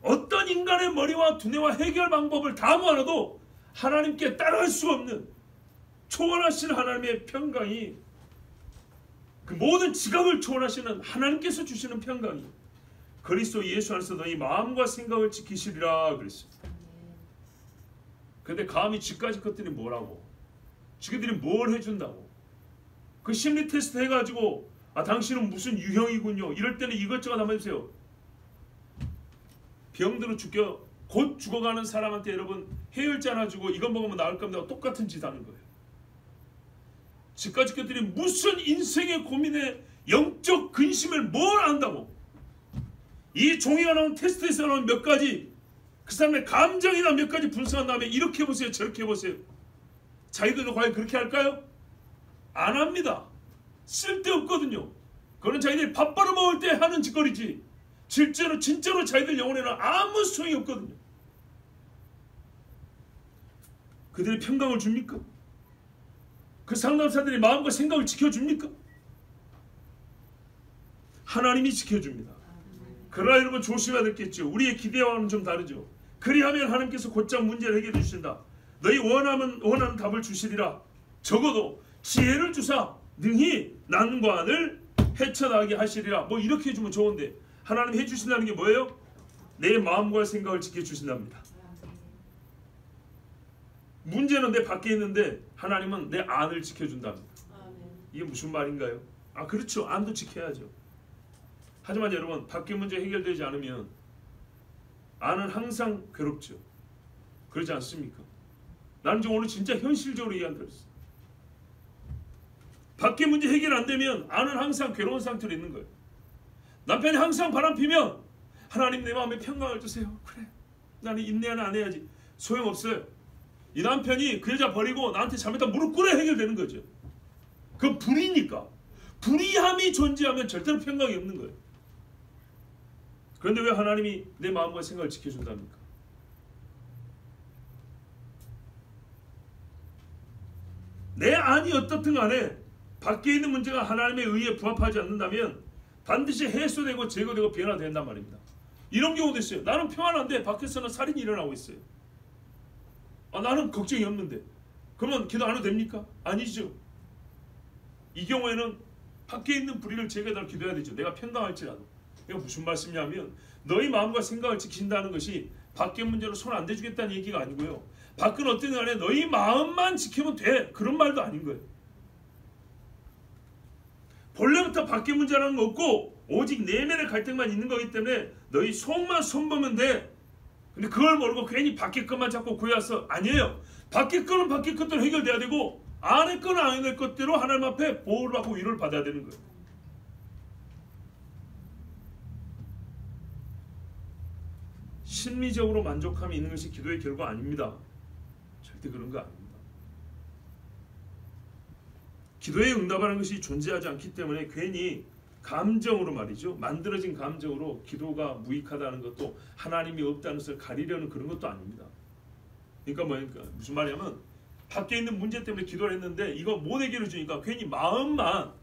어떤 인간의 머리와 두뇌와 해결 방법을 다 모아놔도 하나님께 따라갈 수 없는 초월하시는 하나님의 평강이, 그 모든 지각을 초월하시는 하나님께서 주시는 평강이 그리스도 예수 안에서 너희 마음과 생각을 지키시리라 그랬습니다. 근데 감히 지까지 것들이 뭐라고? 지그들이 뭘 해준다고? 그 심리 테스트 해가지고 당신은 무슨 유형이군요. 이럴 때는 이것저것 한번 해주세요. 병들어 곧 죽어가는 사람한테 여러분 해열제 하나 주고 이거 먹으면 나을 겁니다. 똑같은 짓 하는 거예요. 지까지 것들이 무슨 인생의 고민에 영적 근심을 뭘 안다고? 이 종이가 나온 테스트에서 나온 몇 가지, 그 사람의 감정이나 몇 가지 분석한 다음에 이렇게 해보세요, 저렇게 해보세요. 자기들도 과연 그렇게 할까요? 안 합니다. 쓸데없거든요. 그건 자기들이 밥 벌어 먹을 때 하는 짓거리지 진짜로 자기들 영혼에는 아무 소용이 없거든요. 그들이 평강을 줍니까? 그 상담사들이 마음과 생각을 지켜줍니까? 하나님이 지켜줍니다. 그러나 여러분 조심해야 되겠죠. 우리의 기대와는 좀 다르죠. 그리하면 하나님께서 곧장 문제를 해결해 주신다. 너희 원하는 답을 주시리라. 적어도 지혜를 주사 능히 난과 안을 헤쳐나가게 하시리라. 뭐 이렇게 해주면 좋은데 하나님 해주신다는 게 뭐예요? 내 마음과 생각을 지켜주신답니다. 문제는 내 밖에 있는데 하나님은 내 안을 지켜준답니다. 이게 무슨 말인가요? 그렇죠. 안도 지켜야죠. 하지만 여러분 밖의 문제 해결되지 않으면 안은 항상 괴롭죠. 그러지 않습니까? 나는 지금 오늘 진짜 현실적으로 얘기한다. 밖의 문제 해결 안 되면 안은 항상 괴로운 상태로 있는 거예요. 남편이 항상 바람피면 하나님 내 마음에 평강을 주세요. 그래 나는 인내는 안 해야지. 소용없어요. 이 남편이 그 여자 버리고 나한테 잘못하면 무릎 꿇어야 해결되는 거죠. 그건 불의니까. 불의함이 존재하면 절대로 평강이 없는 거예요. 그런데 왜 하나님이 내 마음과 생각을 지켜준답니까? 내 안이 어떻든 간에 밖에 있는 문제가 하나님의 의에 부합하지 않는다면 반드시 해소되고 제거되고 변화된단 말입니다. 이런 경우도 있어요. 나는 평안한데 밖에서는 살인이 일어나고 있어요. 나는 걱정이 없는데. 그러면 기도 안 해도 됩니까? 아니죠. 이 경우에는 밖에 있는 불의를 제거해달라 기도해야 되죠. 내가 평강할지라도. 이거 무슨 말씀이냐면 너희 마음과 생각을 지킨다는 것이 밖의 문제로 손 안 대주겠다는 얘기가 아니고요. 밖은 어떤 간에 너희 마음만 지키면 돼. 그런 말도 아닌 거예요. 본래부터 밖의 문제라는 거 없고 오직 내면의 갈등만 있는 거기 때문에 너희 속만 손보면 돼. 근데 그걸 모르고 괜히 밖의 것만 자꾸 구해와서 아니에요. 밖의 거는 밖의 것대로 해결돼야 되고 안의 거는 안의 것대로 하나님 앞에 보호를 받고 위로를 받아야 되는 거예요. 심리적으로 만족함이 있는 것이 기도의 결과 아닙니다. 절대 그런 거 아닙니다. 기도에 응답하는 것이 존재하지 않기 때문에 괜히 감정으로 말이죠. 만들어진 감정으로 기도가 무익하다는 것도 하나님이 없다는 것을 가리려는 그런 것도 아닙니다. 그러니까 뭐니까 무슨 말이냐면 밖에 있는 문제 때문에 기도를 했는데 이거 못 해결해 주니까 괜히 마음만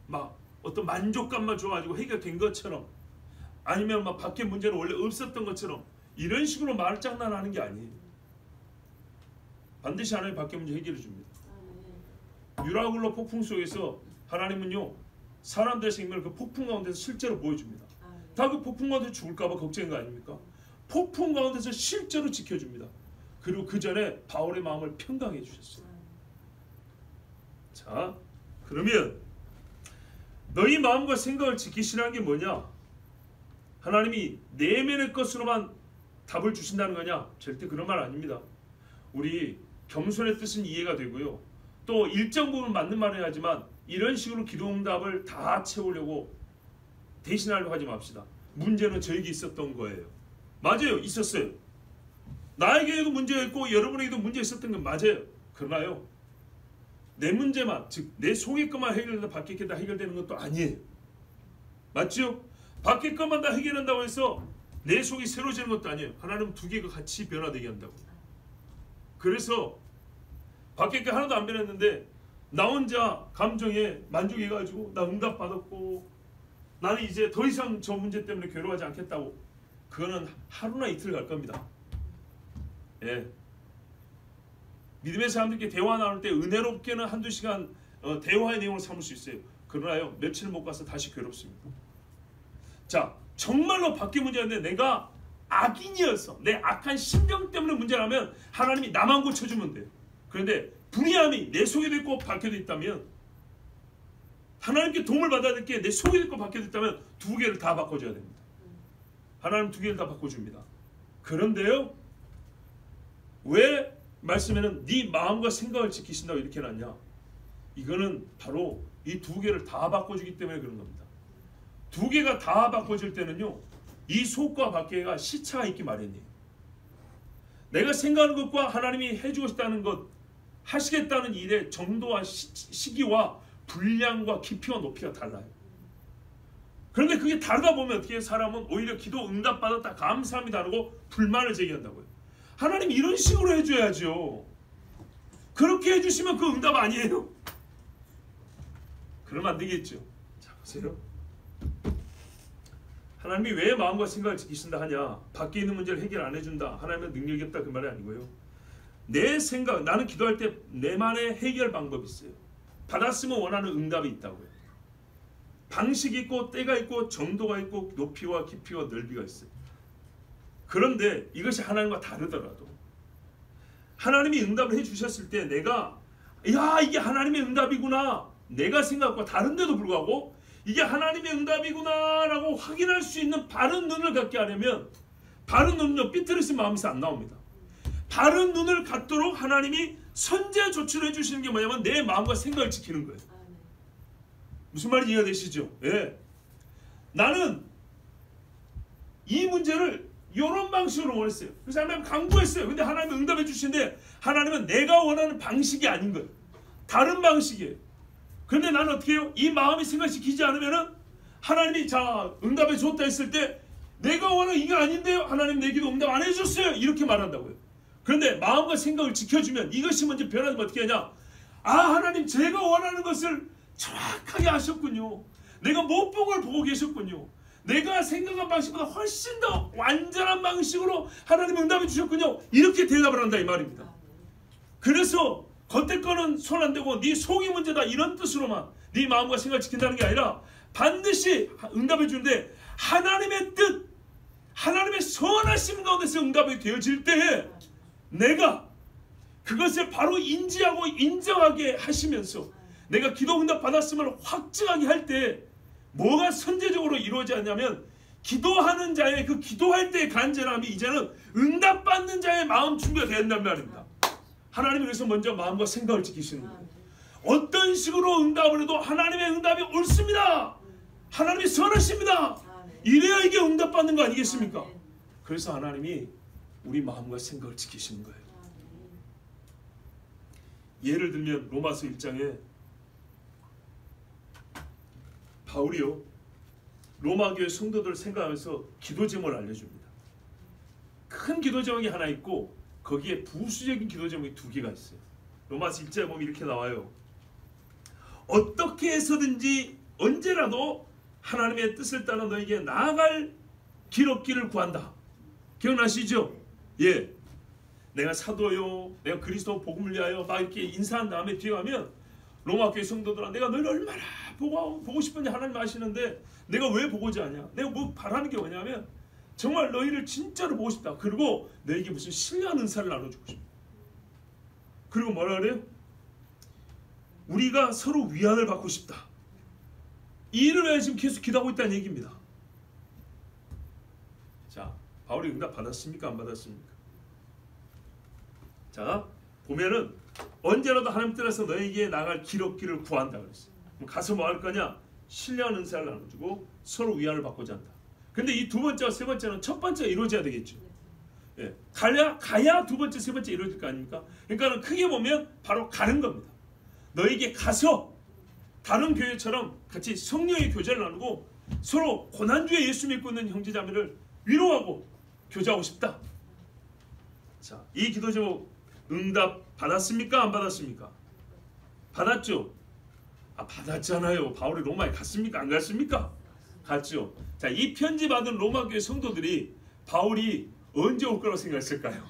막 어떤 만족감만 줘가지고 해결된 것처럼, 아니면 막 밖에 문제는 원래 없었던 것처럼 이런 식으로 말장난하는 게 아니에요. 반드시 하나님 밖에 문제 해결해 줍니다. 유라굴로 폭풍 속에서 하나님은요 사람들의 생명을 그 폭풍 가운데서 실제로 보여줍니다. 다 그 폭풍 가운데 죽을까봐 걱정인 거 아닙니까? 폭풍 가운데서 실제로 지켜줍니다. 그리고 그 전에 바울의 마음을 평강해 주셨어요. 자, 그러면 너희 마음과 생각을 지키시라는 게 뭐냐? 하나님이 내면의 것으로만 답을 주신다는 거냐? 절대 그런 말 아닙니다. 우리 겸손의 뜻은 이해가 되고요. 또 일정 부분 맞는 말을 하지만 이런 식으로 기도응답을 다 채우려고 대신하려고 하지 맙시다. 문제는 저에게 있었던 거예요. 맞아요. 있었어요. 나에게도 문제가 있고 여러분에게도 문제 있었던 건 맞아요. 그러나요, 내 문제만, 즉 내 속의 것만 해결된다 밖의 게 다 해결되는 것도 아니에요. 맞죠? 밖의 것만 다 해결한다고 해서 내 속이 새로워지는 것도 아니에요. 하나님은 두 개가 같이 변화되게 한다고. 그래서 밖의 게 하나도 안 변했는데 나 혼자 감정에 만족해가지고 나 응답 받았고 나는 이제 더 이상 저 문제 때문에 괴로워하지 않겠다고, 그거는 하루나 이틀 갈 겁니다. 예. 믿음의 사람들께 대화 나눌 때 은혜롭게는 한두 시간 대화의 내용을 삼을 수 있어요. 그러나요, 며칠 못 가서 다시 괴롭습니다. 자, 정말로 밖에 문제였는데 내가 악인이어서 내 악한 심령 때문에 문제라면 하나님이 나만 고쳐주면 돼요. 그런데 불의함이 내 속에도 있고 밖에도 있다면, 하나님께 도움을 받아야 될 게 내 속에도 있고 밖에도 있다면 두 개를 다 바꿔줘야 됩니다. 하나님 두 개를 다 바꿔줍니다. 그런데요, 왜 말씀에는 네 마음과 생각을 지키신다고 이렇게 놨냐? 이거는 바로 이 두 개를 다 바꿔주기 때문에 그런 겁니다. 두 개가 다 바꿔질 때는요, 이 속과 밖에가 시차가 있기 마련이에요. 내가 생각하는 것과 하나님이 해주고 싶다는 것, 하시겠다는 일의 정도와 시기와 분량과 깊이와 높이가 달라요. 그런데 그게 다르다 보면 어떻게 해요? 사람은 오히려 기도 응답받았다 감사합니다 하고 불만을 제기한다고요. 하나님 이런 식으로 해줘야죠. 그렇게 해주시면 그 응답 아니에요. 그러면 안 되겠죠. 자, 보세요. 하나님이 왜 마음과 생각을 지키신다 하냐? 밖에 있는 문제를 해결 안 해준다, 하나님은 능력이 없다, 그 말이 아니고요. 내 생각, 나는 기도할 때 내만의 해결 방법이 있어요. 받았으면 원하는 응답이 있다고요. 방식이 있고 때가 있고 정도가 있고 높이와 깊이와 넓이가 있어요. 그런데 이것이 하나님과 다르더라도 하나님이 응답을 해주셨을 때 내가 야 이게 하나님의 응답이구나, 내가 생각과 다른데도 불구하고 이게 하나님의 응답이구나 라고 확인할 수 있는 바른 눈을 갖게 하려면, 바른 눈은요 삐뚤어진 마음에서 안 나옵니다. 바른 눈을 갖도록 하나님이 선제 조치를 해주시는 게 뭐냐면 내 마음과 생각을 지키는 거예요. 무슨 말인지 이해가 되시죠? 예. 나는 이 문제를 이런 방식으로 원했어요. 그래서 하나님 강구했어요. 근데 하나님은 응답해 주시는데 하나님은 내가 원하는 방식이 아닌 거예요. 다른 방식이에요. 그런데 나는 어떻게 해요? 이 마음이 생각 지키지 않으면은 하나님이 자 응답해 줬다 했을 때 내가 원하는 이게 아닌데요? 하나님 내 기도 응답 안 해줬어요. 이렇게 말한다고요. 그런데 마음과 생각을 지켜주면 이것이 먼저 변하면 어떻게 하냐? 아 하나님 제가 원하는 것을 정확하게 하셨군요. 내가 못 본 걸 보고 계셨군요. 내가 생각한 방식보다 훨씬 더 완전한 방식으로 하나님 응답해 주셨군요. 이렇게 대답을 한다 이 말입니다. 그래서 겉에 거는 손 안 대고 네 속이 문제다 이런 뜻으로만 네 마음과 생각을 지킨다는 게 아니라 반드시 응답해 주는데 하나님의 뜻, 하나님의 선하심 가운데서 응답이 되어질 때에 내가 그것을 바로 인지하고 인정하게 하시면서 내가 기도 응답 받았음을 확증하게 할 때 뭐가 선제적으로 이루어지냐면 기도하는 자의 그 기도할 때의 간절함이 이제는 응답받는 자의 마음 준비가 된단 말입니다. 하나님이 그래서 먼저 마음과 생각을 지키시는 거예요. 어떤 식으로 응답을 해도 하나님의 응답이 옳습니다. 하나님이 선하십니다. 이래야 이게 응답받는 거 아니겠습니까? 그래서 하나님이 우리 마음과 생각을 지키시는 거예요. 예를 들면 로마서 1장에 바울이요 로마 교회 성도들을 생각하면서 기도 제목을 알려줍니다. 큰 기도 제목이 하나 있고 거기에 부수적인 기도 제목이 두 개가 있어요. 로마서 1장에 보면 이렇게 나와요. 어떻게 해서든지 언제라도 하나님의 뜻을 따라 너에게 나아갈 길 없기를 구한다. 기억나시죠? 예. 내가 사도요, 내가 그리스도 복음을 위하여 막 이렇게 인사한 다음에 뒤에 가면 로마 교회 성도들아, 내가 너를 얼마나 보고 싶은지 하나님 아시는데 내가 왜 보고자 하냐? 내가 뭐 바라는 게 뭐냐면 정말 너희를 진짜로 보고 싶다. 그리고 너에게 무슨 신령한 은사를 나눠주고 싶다. 그리고 뭐라 그래요? 우리가 서로 위안을 받고 싶다. 이 일을 왜 지금 계속 기도하고 있다는 얘기입니다. 자, 바울이 응답 받았습니까? 안 받았습니까? 자, 보면은 언제라도 하나님 뜻에서 너에게 나갈 길 없기를 구한다 그랬어요. 그럼 가서 뭐 할 거냐? 신령한 은사를 나눠주고 서로 위안을 받고자 한다. 근데 이 두 번째와 세 번째는 첫 번째가 이루어져야 되겠죠. 예, 가야 두 번째, 세 번째 이루어질 거 아닙니까? 그러니까는 크게 보면 바로 가는 겁니다. 너에게 가서 다른 교회처럼 같이 성령의 교제를 나누고 서로 고난주에 예수 믿고 있는 형제자매를 위로하고 교제하고 싶다. 자, 이 기도 제목 응답 받았습니까? 안 받았습니까? 받았죠? 아, 받았잖아요. 바울이 로마에 갔습니까? 안 갔습니까? 갔죠. 자, 이 편지 받은 로마 교회 성도들이 바울이 언제 올 거라고 생각했을까요?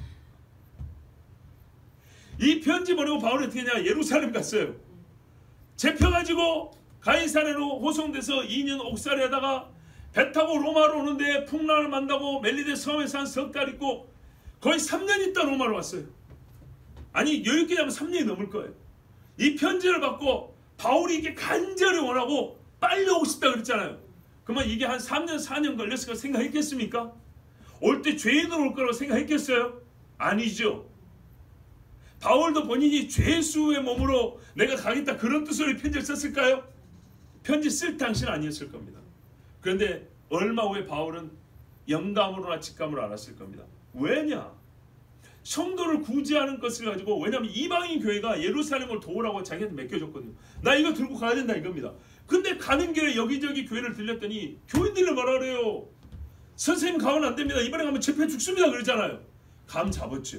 이 편지 보내고 바울이 어떻게 했냐? 예루살렘 갔어요. 잡혀가지고 가이사랴로 호송돼서 2년 옥살이 하다가 배 타고 로마로 오는데 풍랑을 만나고 멜리데 섬에서 한 석 달 있고 거의 3년 있다 로마로 왔어요. 아니 여유있게 하면 3년이 넘을 거예요. 이 편지를 받고 바울이 이게 간절히 원하고 빨리 오고 싶다 그랬잖아요. 그러면 이게 한 3년 4년 걸렸을 거 생각했겠습니까? 올 때 죄인으로 올 거라고 생각했겠어요? 아니죠. 바울도 본인이 죄수의 몸으로 내가 가겠다 그런 뜻으로 편지를 썼을까요? 편지 쓸 당시는 아니었을 겁니다. 그런데 얼마 후에 바울은 영감으로나 직감으로 알았을 겁니다. 왜냐? 성도를 구제하는 것을 가지고, 왜냐하면 이방인 교회가 예루살렘을 도우라고 자기한테 맡겨줬거든요. 나 이거 들고 가야 된다 이겁니다. 근데 가는 길에 여기저기 교회를 들렸더니 교인들이 뭐라 그래요? 선생님 가면 안 됩니다. 이번에 가면 집회 죽습니다 그러잖아요. 감 잡았죠.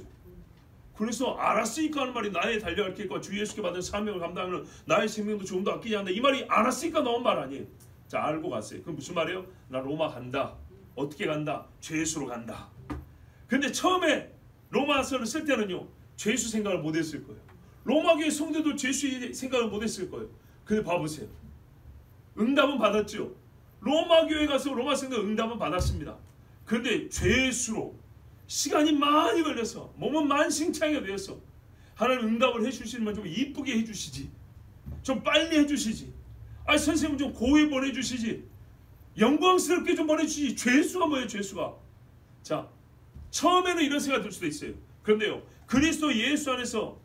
그래서 알았으니까 하는 말이 나의 달려갈 길과 주 예수께 받은 사명을 감당하는 나의 생명도 조금도 아끼지 않는다. 이 말이 알았으니까 나온 말 아니에요. 자, 알고 갔어요. 그럼 무슨 말이에요? 나 로마 간다. 어떻게 간다? 죄수로 간다. 근데 처음에 로마서를 쓸 때는요, 죄수 생각을 못했을 거예요. 로마교회 성도도 죄수 생각을 못했을 거예요. 근데 봐보세요. 응답은 받았죠. 로마교회 가서 로마 성도 응답은 받았습니다. 그런데 죄수로 시간이 많이 걸려서 몸은 만신창이가 되어서 하나님 응답을 해주시면 좀 이쁘게 해주시지, 좀 빨리 해주시지, 아니 선생님 좀 고해 보내주시지, 영광스럽게 좀 보내주시지. 죄수가 뭐예요? 죄수가. 자, 처음에는 이런 생각이 들 수도 있어요. 그런데요, 그리스도 예수 안에서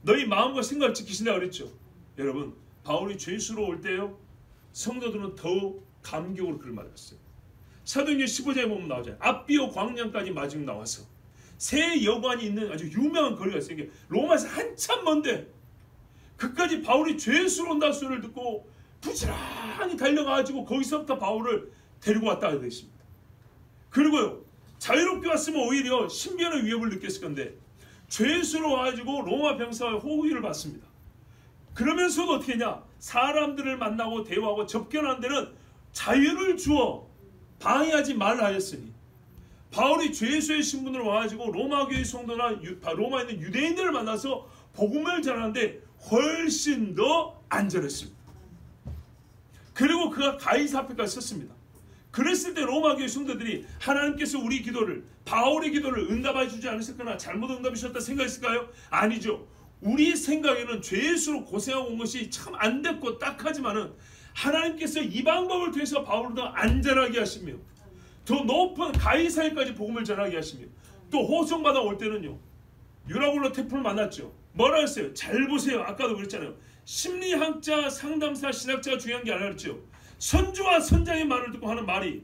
너희 마음과 생각을 지키신다 그랬죠. 여러분, 바울이 죄수로 올 때요, 성도들은 더 감격으로 그를 맞았어요. 사도행전 15장에 보면 나오잖아요. 압비오 광양까지 마중 나와서 새 여관이 있는 아주 유명한 거리가 있어요. 이게 로마에서 한참 먼데 그까지 바울이 죄수로 온다는 소리를 듣고 부지런히 달려가가지고 거기서부터 바울을 데리고 왔다 되어 있습니다. 그리고요, 자유롭게 왔으면 오히려 신변의 위협을 느꼈을 건데 죄수로 와가지고 로마 병사의 호의를 받습니다. 그러면서도 어떻게 했냐? 사람들을 만나고 대화하고 접견하는 데는 자유를 주어 방해하지 말라 하였으니, 바울이 죄수의 신분으로 와가지고 로마교회 성도나 로마에 있는 유대인들을 만나서 복음을 전하는데 훨씬 더 안전했습니다. 그리고 그가 가이사 앞에까지 섰습니다. 그랬을 때 로마교회 성도들이 하나님께서 우리 기도를, 바울의 기도를 응답해 주지 않으셨거나 잘못 응답해 주셨다 생각했을까요? 아니죠. 우리 생각에는 죄수로 고생하고 온 것이 참 안 됐고 딱하지만은 하나님께서 이 방법을 통해서 바울을 더 안전하게 하시며 더 높은 가이사에까지 복음을 전하게 하시며 또 호송받아 올 때는요, 유라굴로 테프를 만났죠. 뭐라 했어요? 잘 보세요. 아까도 그랬잖아요. 심리학자, 상담사, 신학자가 중요한 게 아니라 그랬죠. 선주와 선장의 말을 듣고 하는 말이,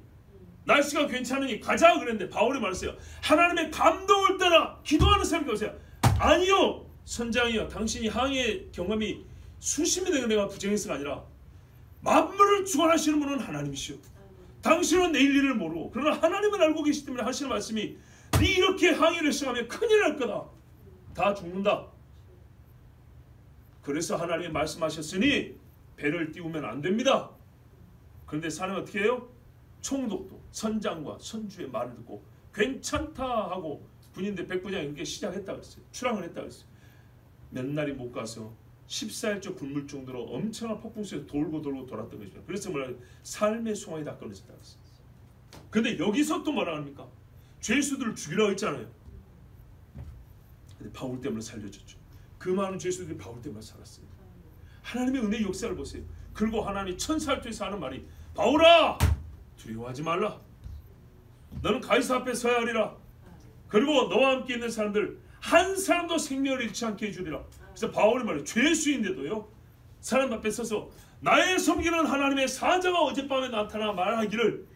날씨가 괜찮으니 가자 그랬는데 바울이 말했어요. 하나님의 감동을 따라 기도하는 사람이 오세요. 아니요, 선장이요, 당신이 항해 경험이 수십이 되고 내가 부정해서가 아니라 만물을 주관하시는 분은 하나님이시오. 당신은 내일 일을 모르고 그러나 하나님은 알고 계시기 때문에 하시는 말씀이, 네 이렇게 항해를 시작하면 큰일 날 거다. 다 죽는다. 그래서 하나님이 말씀하셨으니 배를 띄우면 안 됩니다. 그런데 사람이 어떻게 해요? 총독도 선장과 선주의 말을 듣고 괜찮다 하고 군인들 백부장이 그렇게 시작했다 그랬어요. 출항을 했다 그랬어요. 몇 날이 못 가서 14일째 굶을 정도로 엄청난 폭풍 속에서 돌고 돌았던 것입니다. 그래서 뭐라 삶의 소망이 다 끊어졌다 그랬어요. 근데 여기서 또 뭐라 합니까? 죄수들을 죽이라고 했잖아요. 근데 바울 때문에 살려줬죠. 그 많은 죄수들이 바울 때문에 살았어요. 하나님의 은혜의 역사를 보세요. 그리고 하나님이 천사를 통해서 하는 말이 바울아 두려워하지 말라. 너는 가이사 앞에 서야 하리라. 그리고 너와 함께 있는 사람들 한 사람도 생명을 잃지 않게 해주리라. 그래서 바울이 말해요. 죄수인데도요 사람 앞에 서서 나의 섬기는 하나님의 사자가 어젯밤에 나타나 말하기를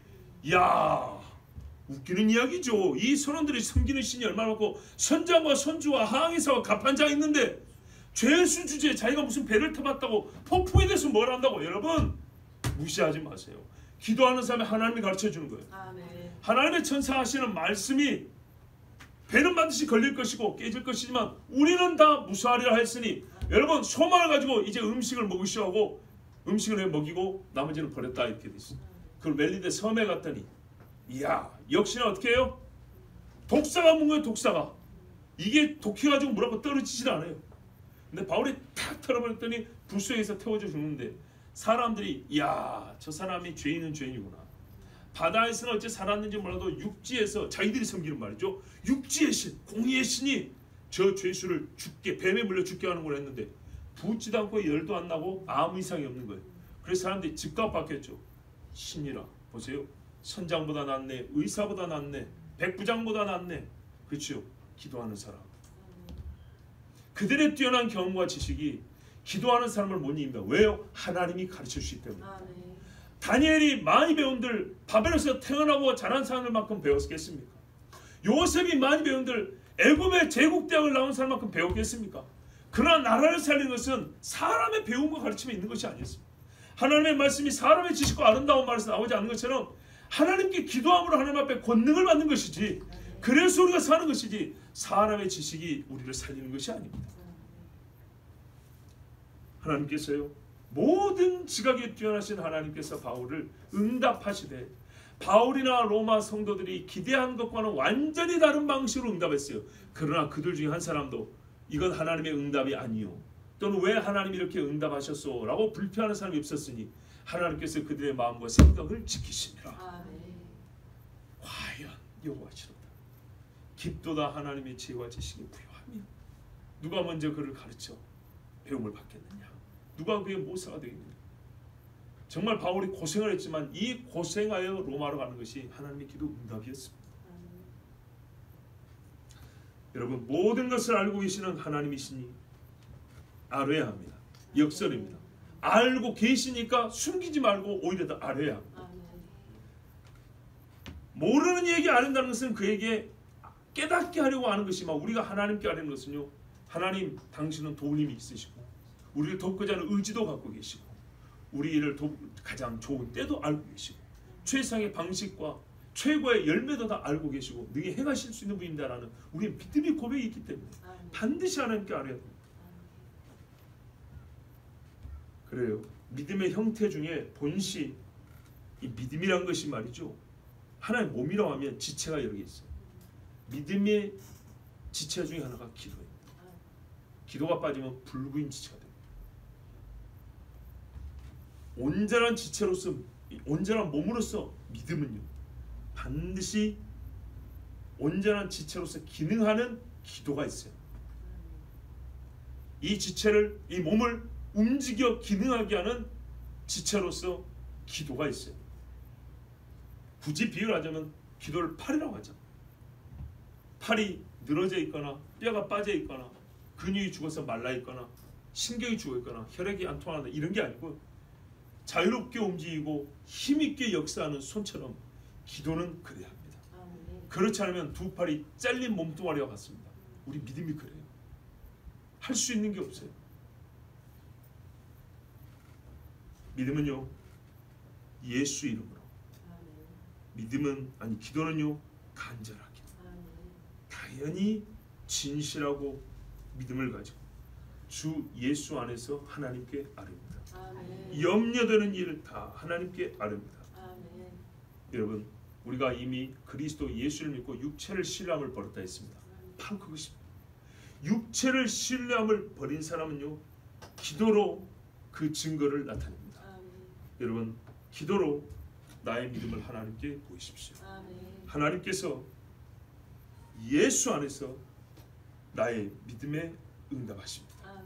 이야 웃기는 이야기죠. 이 선원들이 섬기는 신이 얼마나 많고 선장과 선주와 항해사와 갑판장이 있는데 죄수 주제에 자기가 무슨 배를 타봤다고 폭풍에 대해서 뭘 한다고. 여러분 무시하지 마세요. 기도하는 사람이 하나님이 가르쳐주는 거예요. 아멘. 하나님의 천사 하시는 말씀이 배는 반드시 걸릴 것이고 깨질 것이지만 우리는 다 무사하리라 했으니 여러분 소망을 가지고 이제 음식을 먹으시오 하고 음식을 먹이고 나머지는 버렸다 이렇게 돼 있어요. 그걸 멜리데 섬에 갔더니 이야 역시나 어떻게 해요? 독사가 문 거예요. 독사가. 이게 독해가지고 뭐라고 떨어지질 않아요. 근데 바울이 탁 털어버렸더니 불속에서 태워져 죽는데 사람들이 이야 저 사람이 죄인은 죄인이구나. 바다에서는 어째 살았는지 몰라도 육지에서 자기들이 섬기는 말이죠. 육지의 신, 공의의 신이 저 죄수를 죽게 뱀에 물려 죽게 하는 걸 했는데 붓지도 않고 열도 안 나고 아무 이상이 없는 거예요. 그래서 사람들이 집값 받겠죠. 신이라 보세요. 선장보다 낫네, 의사보다 낫네, 백부장보다 낫네. 그렇죠. 기도하는 사람. 그들의 뛰어난 경험과 지식이 기도하는 사람을 못 이깁니다. 왜요? 하나님이 가르쳐 주시기 때문에. 다니엘이 많이 배운들 바벨에서 태어나고 자란 사람들만큼 배웠겠습니까? 요셉이 많이 배운들 애굽의 제국대학을 나온 사람만큼 배웠겠습니까? 그러나 나라를 살리는 것은 사람의 배움과 가르침에 있는 것이 아니었습니다. 하나님의 말씀이 사람의 지식과 아름다운 말에서 나오지 않는 것처럼 하나님께 기도함으로 하나님 앞에 권능을 받는 것이지 그래서 우리가 사는 것이지 사람의 지식이 우리를 살리는 것이 아닙니다. 하나님께서요 모든 지각에 뛰어나신 하나님께서 바울을 응답하시되 바울이나 로마 성도들이 기대한 것과는 완전히 다른 방식으로 응답했어요. 그러나 그들 중에 한 사람도 이건 하나님의 응답이 아니요 또는 왜 하나님이 이렇게 응답하셨소? 라고 불평하는 사람이 없었으니 하나님께서 그들의 마음과 생각을 지키시니라. 과연 여호와시로다. 깊도다 하나님의 지혜와 지식이 부요하며 누가 먼저 그를 가르쳐 배움을 받겠느냐? 누가 그의 모사가 되겠느냐? 정말 바울이 고생을 했지만 이 고생하여 로마로 가는 것이 하나님의 기도 응답이었습니다. 여러분 모든 것을 알고 계시는 하나님이시니 알아야 합니다. 역설입니다. 알고 계시니까 숨기지 말고 오히려 더 알아야 합니다. 모르는 얘기 안 한다는 것은 그에게 깨닫게 하려고 하는 것이지만 우리가 하나님께 아는 것은요 하나님 당신은 도움이 있으시고 우리를 돕고자 하는 의지도 갖고 계시고 우리를 가장 좋은 때도 알고 계시고 최상의 방식과 최고의 열매도 다 알고 계시고 능히 행하실 수 있는 분입니다라는 우리의 믿음의 고백이 있기 때문에 반드시 하나님께 알아야 됩니다. 그래요. 믿음의 형태 중에 본시 이 믿음이란 것이 말이죠. 하나의 몸이라고 하면 지체가 여러 개 있어요. 믿음의 지체 중에 하나가 기도예요. 기도가 빠지면 불구인 지체가 됩니다. 온전한 지체로서 온전한 몸으로서 믿음은요 반드시 온전한 지체로서 기능하는 기도가 있어요. 이 지체를 이 몸을 움직여 기능하게 하는 지체로서 기도가 있어요. 굳이 비유를 하자면 기도를 팔이라고 하죠. 팔이 늘어져 있거나 뼈가 빠져 있거나 근육이 죽어서 말라 있거나 신경이 죽어 있거나 혈액이 안 통한다 이런 게 아니고 자유롭게 움직이고 힘있게 역사하는 손처럼 기도는 그래야 합니다. 그렇지 않으면 두 팔이 잘린 몸뚱아리와 같습니다. 우리 믿음이 그래요. 할 수 있는 게 없어요. 믿음은요 예수 이름으로 믿음은 아니 기도는요 간절하게 당연히 진실하고 믿음을 가지고 주 예수 안에서 하나님께 아뢰입니다. 아멘. 염려되는 일 다 하나님께 아뢰입니다. 아멘. 여러분, 우리가 이미 그리스도 예수를 믿고 육체를 신뢰함을 버렸다 했습니다. 바로 그것입니다. 육체를 신뢰함을 버린 사람은요, 기도로 그 증거를 나타냅니다. 아멘. 여러분, 기도로 나의 믿음을 하나님께 보이십시오. 아멘. 하나님께서 예수 안에서 나의 믿음에 응답하십니다. 아멘.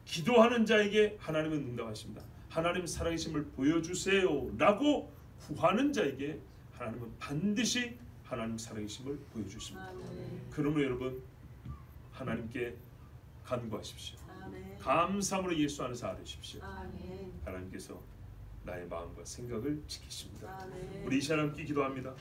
기도하는 자에게 하나님은 응답하십니다. 하나님 살아계심을 보여주세요 라고 구하는 자에게 하나님은 반드시 하나님 살아계심을 보여주십니다. 아멘. 그러므로 여러분, 하나님께 간구하십시오. 아멘. 감사함으로 예수 안에서 아뢰십시오. 아멘. 하나님께서 나의 마음과 생각을 지키십니다. 아멘. 우리 이 시간 함께 기도합니다.